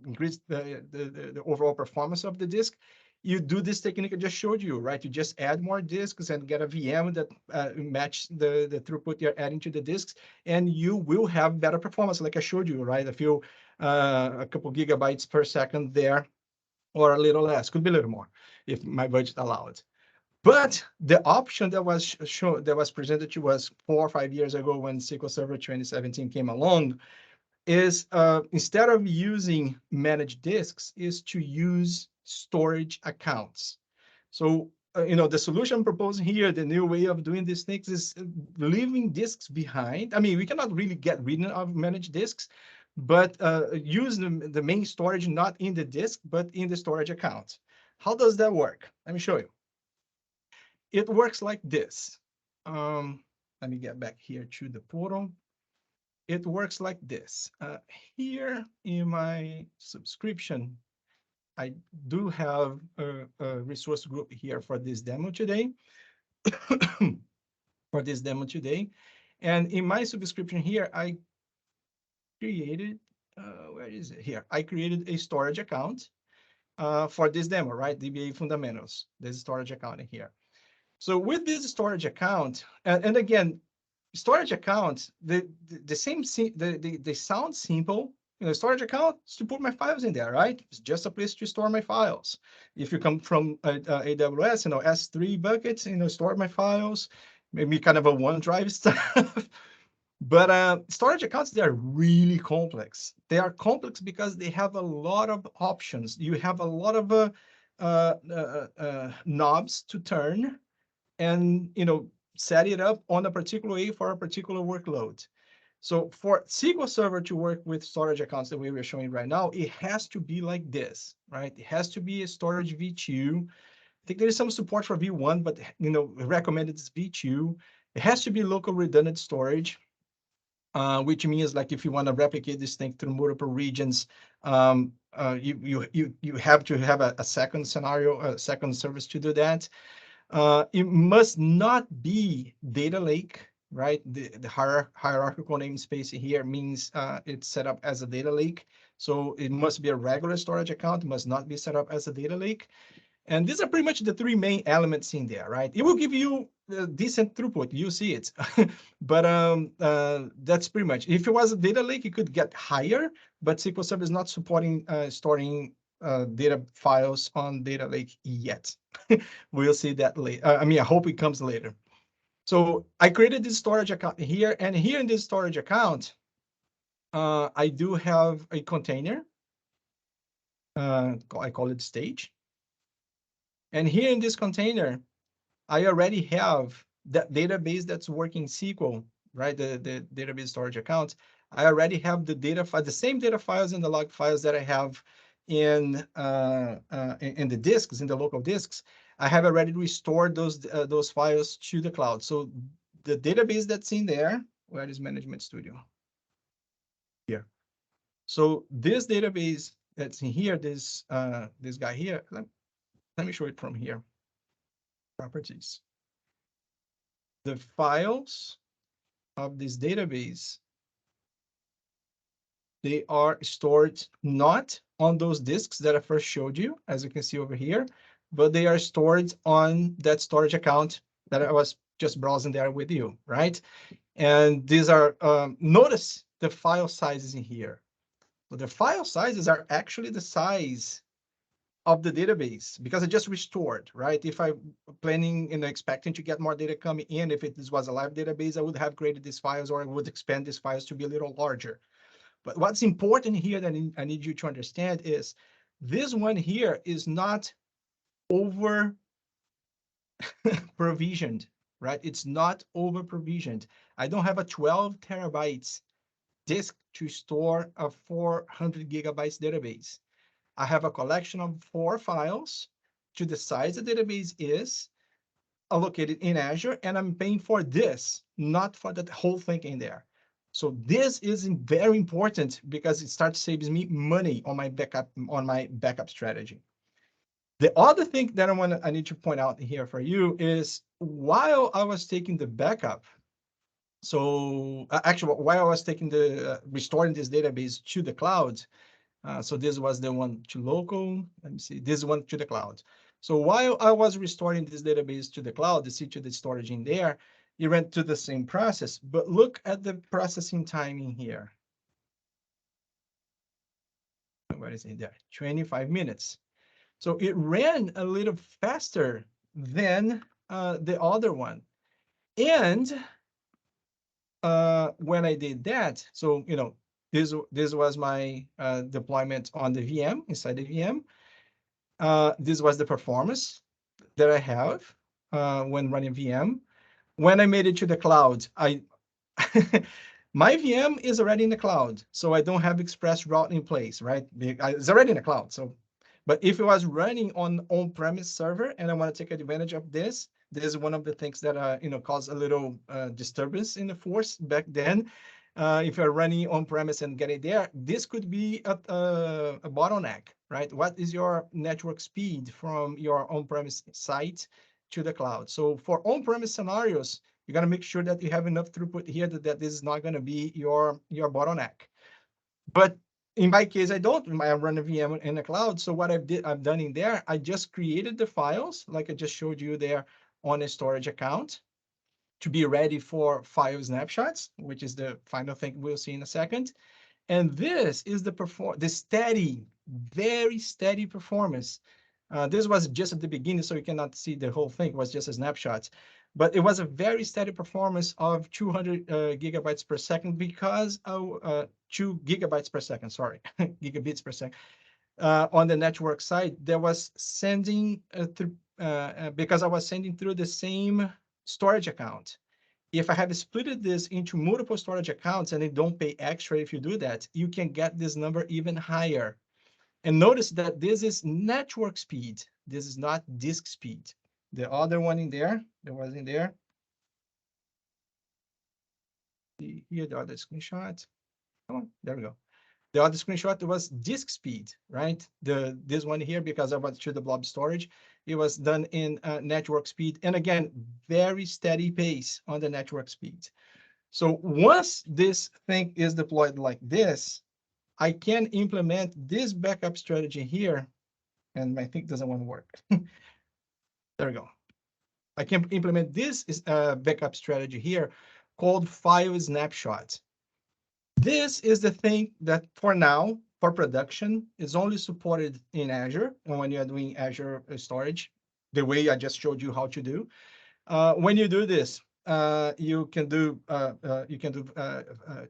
increase the overall performance of the disk, you do this technique I just showed you, right? You just add more disks and get a VM that match the throughput you're adding to the disks, and you will have better performance, like I showed you, right? A couple gigabytes per second there, or a little less, could be a little more if my budget allowed. But the option that was presented to us 4 or 5 years ago when SQL Server 2017 came along is instead of using managed disks, is to use storage accounts. So, the solution proposed here, the new way of doing these things is leaving disks behind. I mean, we cannot really get rid of managed disks, but use the main storage not in the disk, but in the storage account. How does that work? Let me show you. It works like this. Let me get back here to the portal. It works like this. Here in my subscription, I do have a resource group here for this demo today. And in my subscription here, I created, where is it? Here, I created a storage account for this demo, right? DBA fundamentals, this storage account in here. So with this storage account, and again, storage accounts, they sound simple. Storage account is to put my files in there, right? It's just a place to store my files. If you come from AWS, S3 buckets, store my files, maybe kind of a OneDrive stuff. But storage accounts, they are really complex. They are complex because they have a lot of options. You have a lot of knobs to turn, and set it up on a particular way for a particular workload. So for SQL Server to work with storage accounts the way we're showing right now, it has to be like this, right? It has to be a storage V2. I think there is some support for V1, but recommended is V2. It has to be local redundant storage, which means like if you want to replicate this thing through multiple regions, you have to have a second scenario, a second service to do that. It must not be data lake, right? The hierarchical namespace here means it's set up as a data lake. So it must be a regular storage account. It must not be set up as a data lake. And these are pretty much the three main elements in there, right? It will give you a decent throughput. You see it. But that's pretty much. If it was a data lake, it could get higher, but SQL Server is not supporting storing data files on data lake yet. We'll see that later. I hope it comes later. So I created this storage account here, and here in this storage account, I do have a container. I call it stage. And here in this container, I already have that database that's working SQL, right? The database storage account. I already have the same data files and the log files that I have in the disks, in the local disks. I have already restored those files to the cloud. So the database that's in there, where is Management Studio? Here. So this database that's in here, this guy here, Let me show it from here. Properties. The files of this database, they are stored not on those disks that I first showed you, as you can see over here, but they are stored on that storage account that I was just browsing there with you, right? And these are, notice the file sizes in here. So the file sizes are actually the size of the database because I just restored, right? If I'm planning and expecting to get more data coming in, if this was a live database, I would have created these files or I would expand these files to be a little larger. But what's important here that I need you to understand is this one here is not over provisioned, right? It's not over provisioned. I don't have a 12 terabytes disk to store a 400 gigabytes database. I have a collection of 4 files to the size the database is allocated in Azure, and I'm paying for this, not for that whole thing in there. So this is very important because it starts saving me money on my backup strategy. The other thing that I need to point out here for you is while I was taking the backup, so actually while I was taking the restoring this database to the cloud, so this was the one to local. Let me see, this one to the cloud. So while I was restoring this database to the cloud, to the storage in there, it went to the same process, but look at the processing time in here. Where is it there? 25 minutes. So it ran a little faster than the other one. And when I did that, so, you know, this was my deployment on the VM, inside the VM. This was the performance that I have when running VM. When I made it to the cloud, my VM is already in the cloud, so I don't have express route in place, right? It's already in the cloud. So, but if it was running on-premise server and I want to take advantage of this, this is one of the things that caused a little disturbance in the force back then. If you're running on-premise and getting there, this could be a bottleneck, right? What is your network speed from your on-premise site to the cloud? So for on-premise scenarios, you got to make sure that you have enough throughput here that this is not going to be your bottleneck. But in my case, I don't. I run a VM in the cloud. So what I've done in there, I just created the files like I just showed you there on a storage account to be ready for file snapshots, which is the final thing we'll see in a second. And this is the steady, very steady performance. This was just at the beginning, so you cannot see the whole thing. It was just a snapshot. But it was a very steady performance of 200 gigabytes per second because of 2 gigabytes per second, sorry, gigabits per second. On the network side, there was sending because I was sending through the same storage account. If I have split this into multiple storage accounts and they don't pay extra if you do that, you can get this number even higher. And notice that this is network speed. This is not disk speed. The other one in there, there was in there. Here, the other screenshot. Come on, there we go. The other screenshot was disk speed, right? This one here, because I went to the blob storage, it was done in network speed. And again, very steady pace on the network speed. So once this thing is deployed like this, I can implement this backup strategy here. And my thing doesn't want to work. There we go. I can implement this backup strategy here called file snapshot. This is the thing that for now, for production, is only supported in Azure. And when you're doing Azure storage, the way I just showed you how to do. When you do this, you can do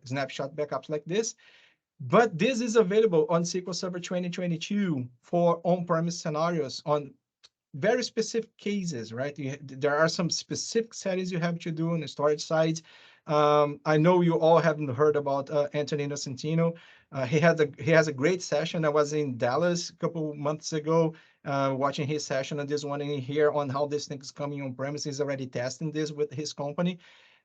snapshot backups like this. But this is available on SQL Server 2022 for on-premise scenarios on very specific cases, right? There are some specific settings you have to do on the storage side. I know you all haven't heard about Anthony Innocentino. He has a great session. I was in Dallas a couple months ago watching his session on this one in here on how this thing is coming on premise. He's already testing this with his company.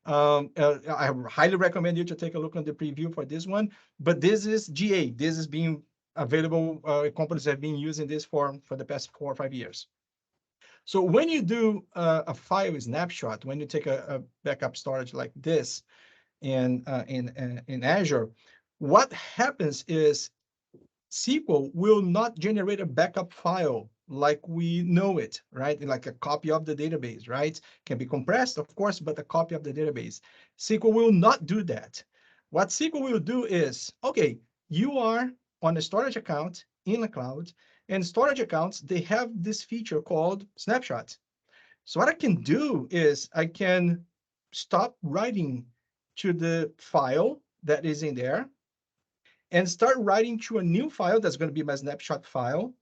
I highly recommend you to take a look on the preview for this one. But this is GA. This is being available. Companies have been using this for the past 4 or 5 years. So when you do a file snapshot, when you take a backup storage like this in Azure, what happens is SQL will not generate a backup file like we know it, right? Like a copy of the database, right? Can be compressed, of course, but a copy of the database. SQL will not do that. What SQL will do is, okay, you are on a storage account in the cloud, and storage accounts, they have this feature called snapshot. So what I can do is I can stop writing to the file that is in there and start writing to a new file that's going to be my snapshot file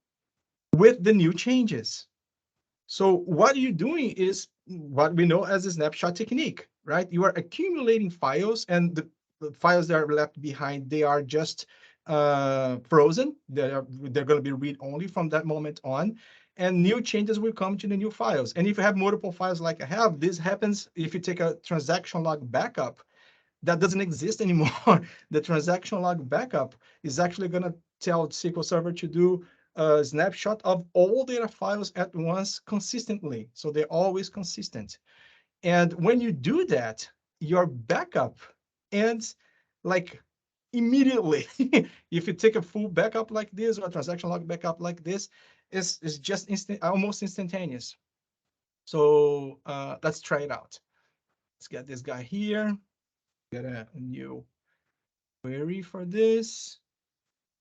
with the new changes. So what you're doing is what we know as a snapshot technique, right? You are accumulating files, and the files that are left behind, they are just frozen. They're going to be read only from that moment on, and new changes will come to the new files. And if you have multiple files like I have, this happens if you take a transaction log backup that doesn't exist anymore. The transaction log backup is actually going to tell SQL Server to do a snapshot of all data files at once consistently. So they're always consistent. And when you do that, your backup ends like immediately. If you take a full backup like this or a transaction log backup like this, it's just almost instantaneous. So let's try it out. Let's get this guy here. Get a new query for this.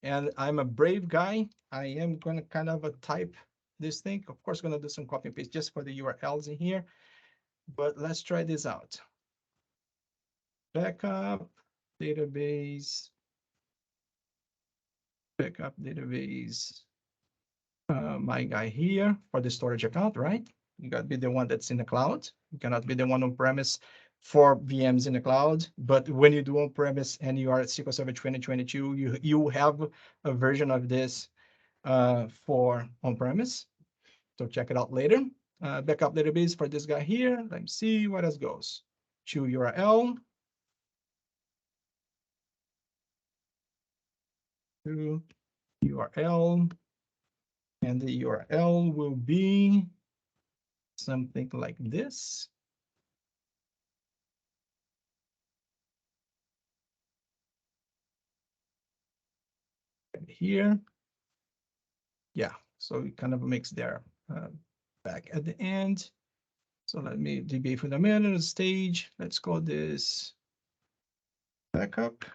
And I'm a brave guy. I am going to kind of type this thing. Of course, going to do some copy and paste just for the URLs in here. But let's try this out. Backup database. Backup database. My guy here for the storage account, right? You got to be the one that's in the cloud. You cannot be the one on premise for VMs in the cloud. But when you do on premise and you are at SQL Server 2022, you have a version of this for on premise. So check it out later. Backup database for this guy here. Let me see what else goes. To URL. To URL. And the URL will be something like this. Here. Yeah, so it kind of makes there back at the end. So let me DBA fundamental stage. Let's call this backup.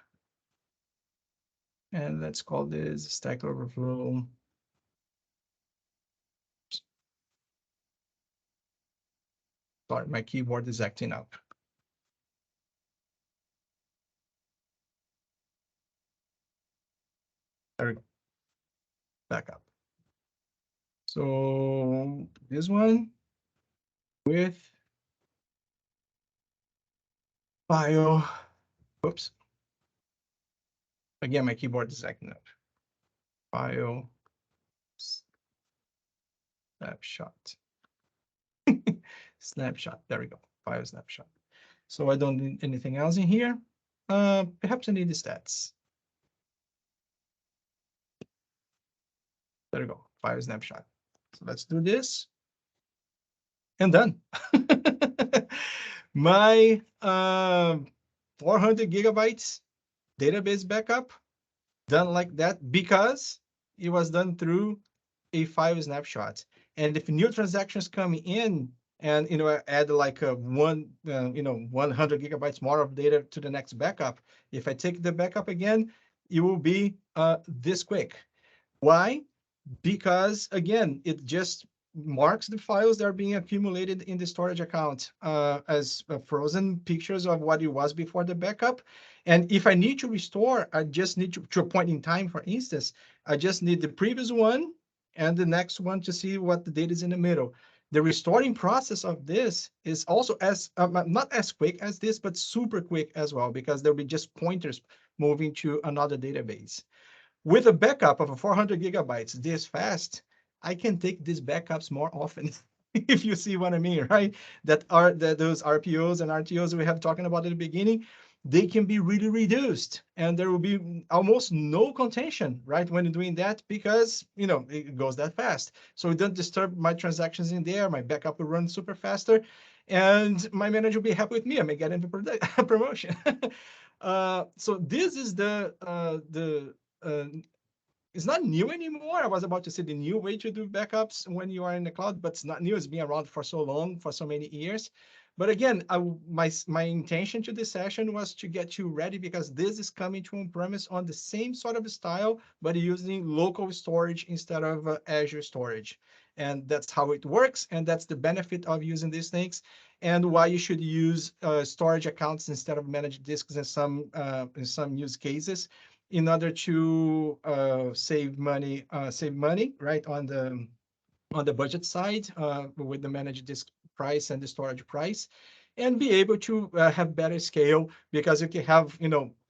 And let's call this Stack Overflow. Sorry, my keyboard is acting up. There we go. Backup. So this one with file. Whoops. Again, my keyboard is acting up. File snapshot. Snapshot. There we go. File snapshot. So I don't need anything else in here. Perhaps I need the stats. There we go. File snapshot. So let's do this. And done. My 400 gigabytes database backup done like that because it was done through a file snapshot. And if new transactions come in and add like 100 gigabytes more of data to the next backup, if I take the backup again, it will be this quick. Why? Because again, it just marks the files that are being accumulated in the storage account as frozen pictures of what it was before the backup. And if I need to restore, I just need to a point in time, for instance, I just need the previous one and the next one to see what the data is in the middle. The restoring process of this is also as not as quick as this, but super quick as well, because there'll be just pointers moving to another database. With a backup of 400 gigabytes this fast, I can take these backups more often, if you see what I mean, right? That are those RPOs and RTOs we have talking about at the beginning. they can be really reduced, and there will be almost no contention, right, when you're doing that, because it goes that fast. So it don't disturb my transactions in there. My backup will run super faster, and my manager will be happy with me. I may get into a promotion. So this is it's not new anymore. I was about to say the new way to do backups when you are in the cloud, but it's not new. It's been around for so long, for so many years. But again, my intention to this session was to get you ready, because this is coming to on-premise on the same sort of style, but using local storage instead of Azure storage. And that's how it works. And that's the benefit of using these things, and why you should use storage accounts instead of managed disks in some use cases, in order to save money, right, on the budget side, with the managed disk price and the storage price, and be able to have better scale, because you can have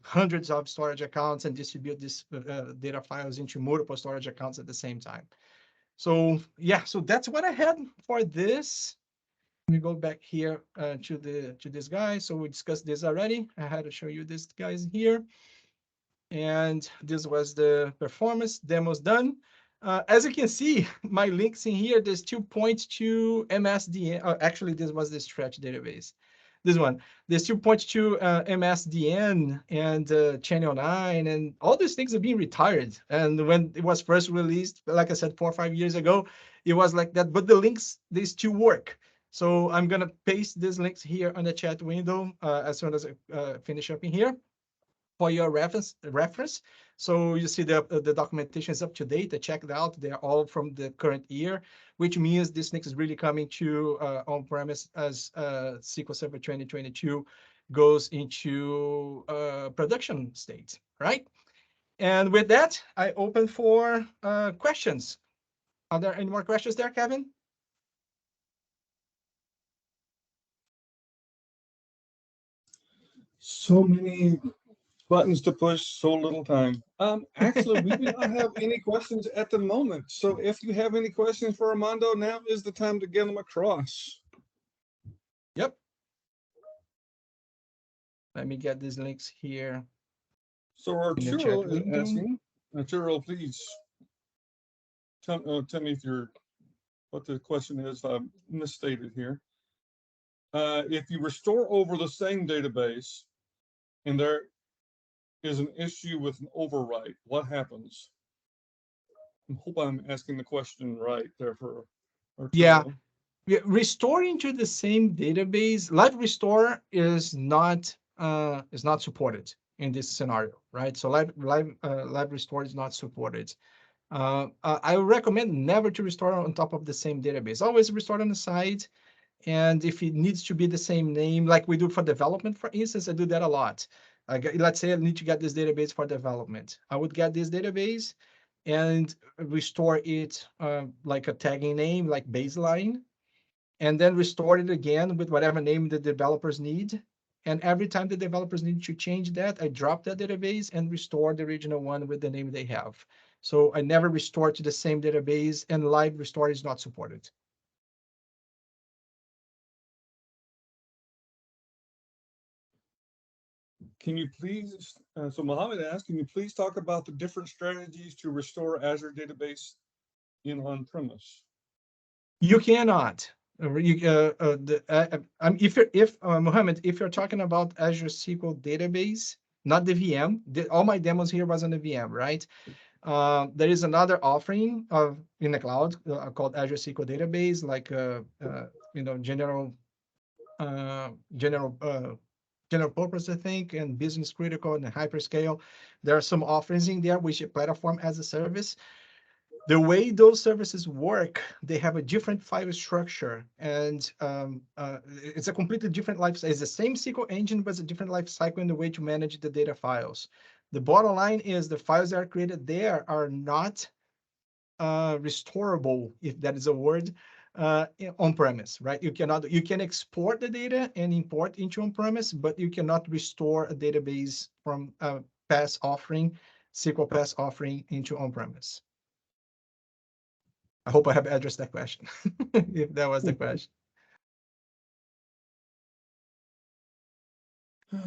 hundreds of storage accounts and distribute these data files into multiple storage accounts at the same time. So yeah, so that's what I had for this. Let me go back here to this guy. So we discussed this already. I had to show you this guys here. And this was the performance demos done. As you can see, my links in here, there's 2.2 MSDN. Actually, this was the stretch database. This one, there's 2.2 MSDN and Channel 9, and all these things are being retired. And when it was first released, like I said, 4 or 5 years ago, it was like that. But the links, they still work. So I'm going to paste these links here on the chat window as soon as I finish up in here, for your reference. So you see the documentation is up to date. I checked out. They're all from the current year, which means this thing is really coming to on-premise as SQL Server 2022 goes into production state, right? And with that, I open for questions. Are there any more questions there, Kevin? So many buttons to push, so little time. Actually, we do not have any questions at the moment. So if you have any questions for Armando, now is the time to get them across. Yep. Let me get these links here. So Arturo is asking, Arturo, please tell me what the question is. I've misstated here. If you restore over the same database and there is an issue with an overwrite, what happens? I hope I'm asking the question right there for Arturo. Yeah, restoring to the same database, live restore is not supported in this scenario, right? So live restore is not supported. I recommend never to restore on top of the same database. Always restore on the side. And if it needs to be the same name, like we do for development, for instance, I do that a lot. Let's say I need to get this database for development. I would get this database and restore it like a tagging name, like baseline, and then restore it again with whatever name the developers need. And every time the developers need to change that, I drop that database and restore the original one with the name they have. So I never restore to the same database, and live restore is not supported. Can you please, so Mohammed asked, can you please talk about the different strategies to restore Azure database in on-premise? You cannot. Mohammed, if you're talking about Azure SQL database, not the VM, all my demos here was on the VM, right? There is another offering in the cloud called Azure SQL database, like general purpose, I think, and business critical and hyperscale. There are some offerings in there which are platform as a service. The way those services work, they have a different file structure, and it's a completely different life. It's the same SQL engine, but it's a different life cycle in the way to manage the data files. The bottom line is the files that are created there are not restorable, if that is a word, on-premise, right? You can export the data and import into on-premise, but you cannot restore a database from PaaS offering, SQL PaaS offering into on-premise. I hope I have addressed that question, if that was the question.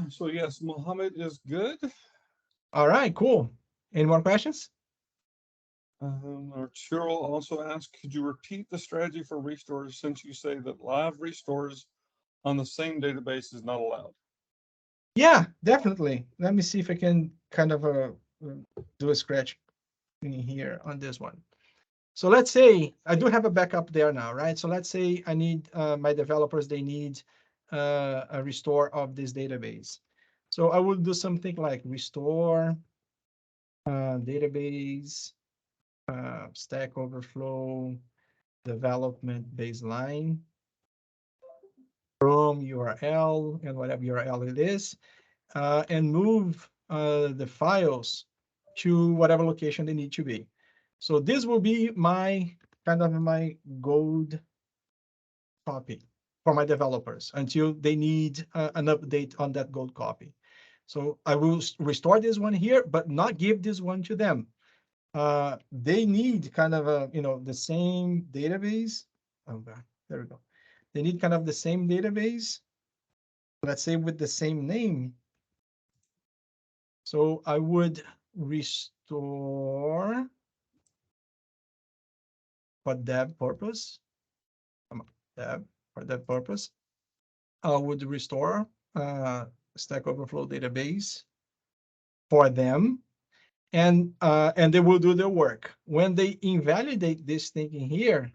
So yes, Mohammed is good. All right, cool. Any more questions? Arturo also asked, could you repeat the strategy for restores since you say that live restores on the same database is not allowed? Yeah, definitely. Let me see if I can kind of do a scratch in here on this one. So let's say I do have a backup there now, right? So let's say I need my developers, they need a restore of this database. So I will do something like restore database, Stack Overflow, development baseline from URL and whatever URL it is, and move the files to whatever location they need to be. So this will be my kind of my gold copy for my developers until they need an update on that gold copy. So I will restore this one here, but not give this one to them. They need kind of a, the same database. Oh, there we go. They need kind of the same database, let's say with the same name. So I would restore for that purpose. For that purpose, I would restore Stack Overflow database for them, and they will do their work. When they invalidate this thing in here,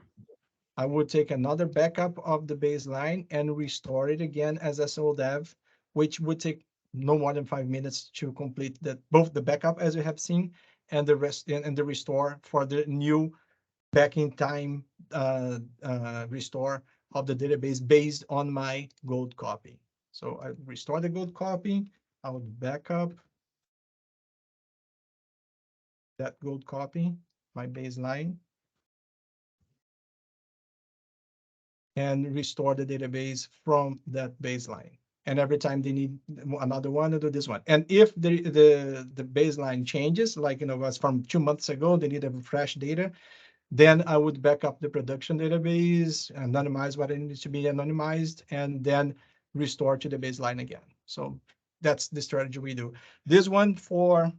I would take another backup of the baseline and restore it again as SODEV, which would take no more than 5 minutes to complete that, both the backup as you have seen and the rest and the restore for the new back in time restore of the database based on my gold copy. So I restore the gold copy. I would back up that gold copy, my baseline, and restore the database from that baseline. And every time they need another one, they do this one. And if the baseline changes, like was from 2 months ago, they need a fresh data, then I would back up the production database, anonymize what it needs to be anonymized, and then restore to the baseline again. So that's the strategy we do. This one for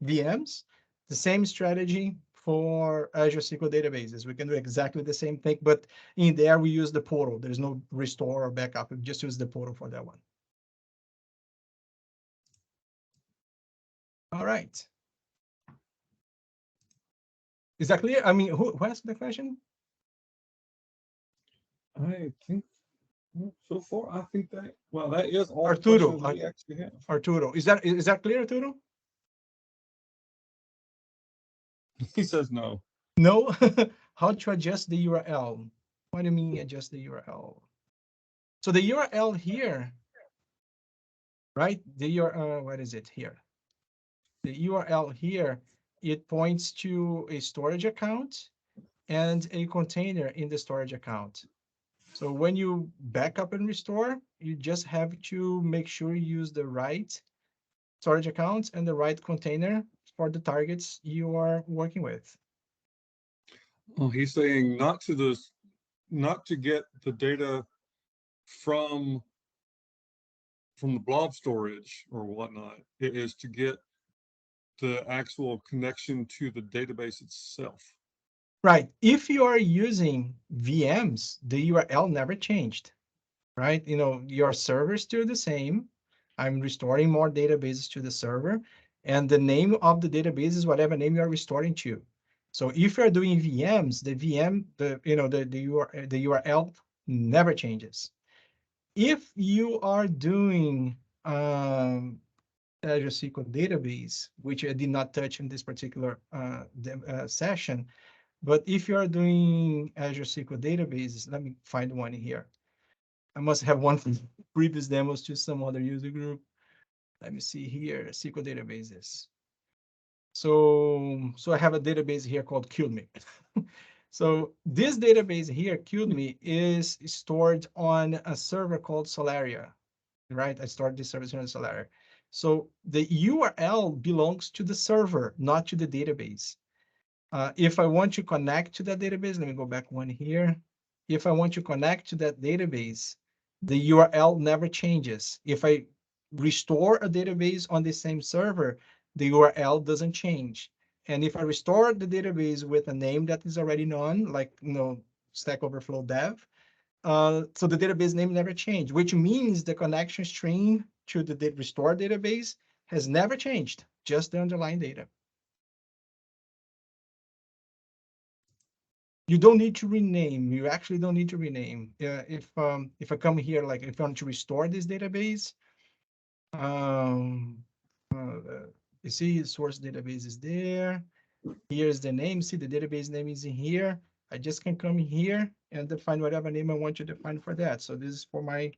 VMs, the same strategy for Azure SQL databases. We can do exactly the same thing, but in there we use the portal. There's no restore or backup. We just use the portal for that one. All right. Is that clear? I mean, who asked the question? I think so far, I think that, well, that is all the Arturo. questions we actually have. Arturo, is that clear, Arturo? He says no. No. How to adjust the URL? What do you mean adjust the URL? So the URL here, right? The URL, what is it here? The URL here, it points to a storage account and a container in the storage account. So when you back up and restore, you just have to make sure you use the right storage account and the right container for the targets you are working with. Oh, he's saying not to get the data from the blob storage or whatnot. It is to get the actual connection to the database itself. Right. If you are using VMs, the URL never changed, right? Your server is still the same. I'm restoring more databases to the server, and the name of the database is whatever name you're restoring to. So if you're doing VMs, the VM, the URL never changes. If you are doing Azure SQL database, which I did not touch in this particular session, but if you are doing Azure SQL databases, let me find one here. I must have one from previous demos to some other user group. Let me see here, SQL databases. So I have a database here called QME. So this database here, QME, is stored on a server called Solaria, right? I stored this service here in Solaria. So the URL belongs to the server, not to the database. If I want to connect to that database, let me go back one here. If I want to connect to that database, the URL never changes. If I restore a database on the same server, the URL doesn't change. And if I restore the database with a name that is already known, like Stack Overflow Dev, so the database name never changed, which means the connection string to the restore database has never changed, just the underlying data. You don't need to rename. You actually don't need to rename. If I come here, like if I want to restore this database, you see source database is there. Here's the name. See the database name is in here. I just can come here and define whatever name I want to define for that. So this is for my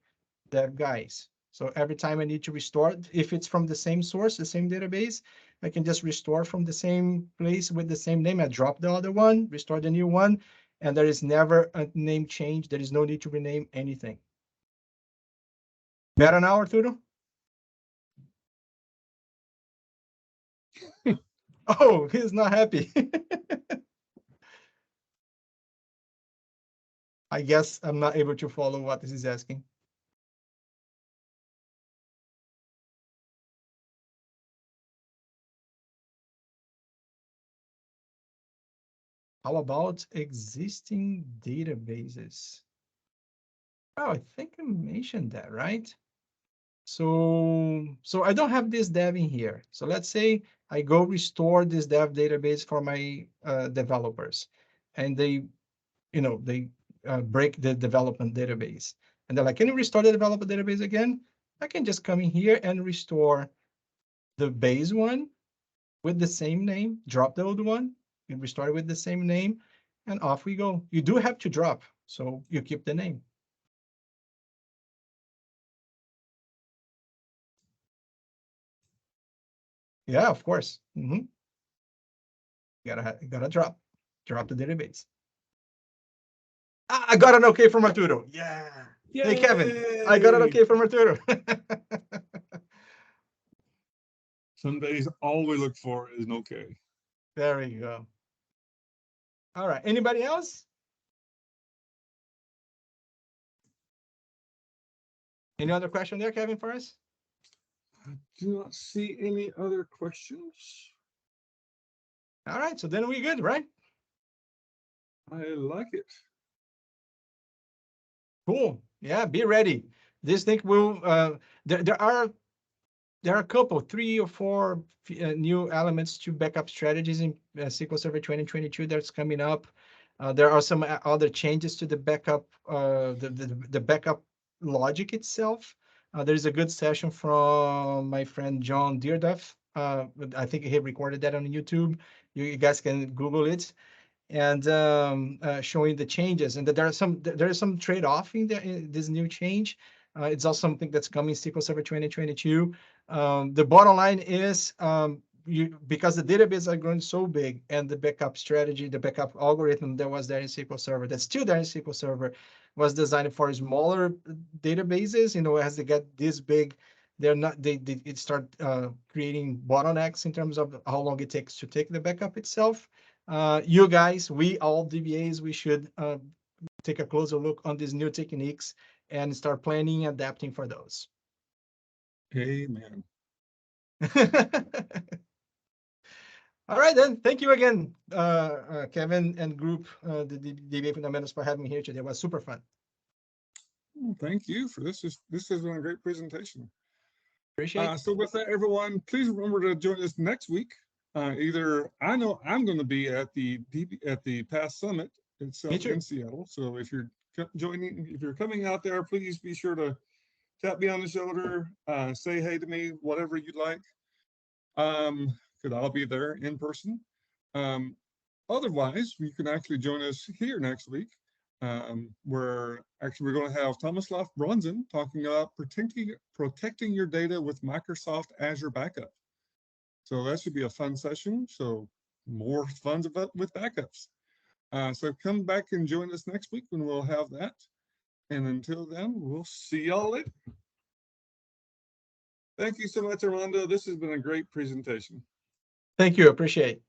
dev guys. So every time I need to restore, if it's from the same source, the same database, I can just restore from the same place with the same name. I drop the other one, restore the new one, and there is never a name change. There is no need to rename anything. Better now, Arturo? Oh, he's not happy. I guess I'm not able to follow what this is asking. How about existing databases? Oh, I think I mentioned that, right? So I don't have this dev in here. So let's say I go restore this dev database for my developers, and they break the development database. And they're like, can you restore the development database again? I can just come in here and restore the base one with the same name, drop the old one, you restore it with the same name, and off we go. You do have to drop, so you keep the name. Yeah, of course. You gotta drop the database. I got an okay from Arturo. Yeah. Yay! Hey, Kevin, I got an okay from Arturo. Some days all we look for is an okay. There we go. All right. Anybody else? Any other question there, Kevin, for us? I do not see any other questions. All right. So then we're good, right? I like it. Cool. Yeah, be ready. This thing will, there are a couple, 3 or 4 new elements to backup strategies in SQL Server 2022 that's coming up. There are some other changes to the backup, the backup logic itself. There's a good session from my friend John Dearduff. I think he recorded that on YouTube. You guys can Google it, and showing the changes, and that there is some trade-off in this new change. It's also something that's coming SQL Server 2022. The bottom line is because the databases are growing so big, and the backup strategy, the backup algorithm that was there in SQL Server, that's still there in SQL Server, was designed for smaller databases. As they get this big, it start creating bottlenecks in terms of how long it takes to take the backup itself. You guys, we all DBAs, we should take a closer look on these new techniques and start planning and adapting for those. Amen. All right, then. Thank you again, Kevin and group, the DBA Fundamentals, for having me here today. It was super fun. Well, thank you for this. This has been a great presentation. Appreciate it. So with that, everyone, please remember to join us next week. Either I know I'm going to be at the PASS Summit itself in Seattle. So if you're coming out there, please be sure to tap me on the shoulder, say hey to me, whatever you'd like. Because I'll be there in person. Otherwise, you can actually join us here next week, where actually we're going to have Tomislav Bronzen talking about protecting your data with Microsoft Azure Backup. So that should be a fun session. So more fun with backups. So come back and join us next week when we'll have that. And until then, we'll see y'all later. Thank you so much, Armando. This has been a great presentation. Thank you. Appreciate it.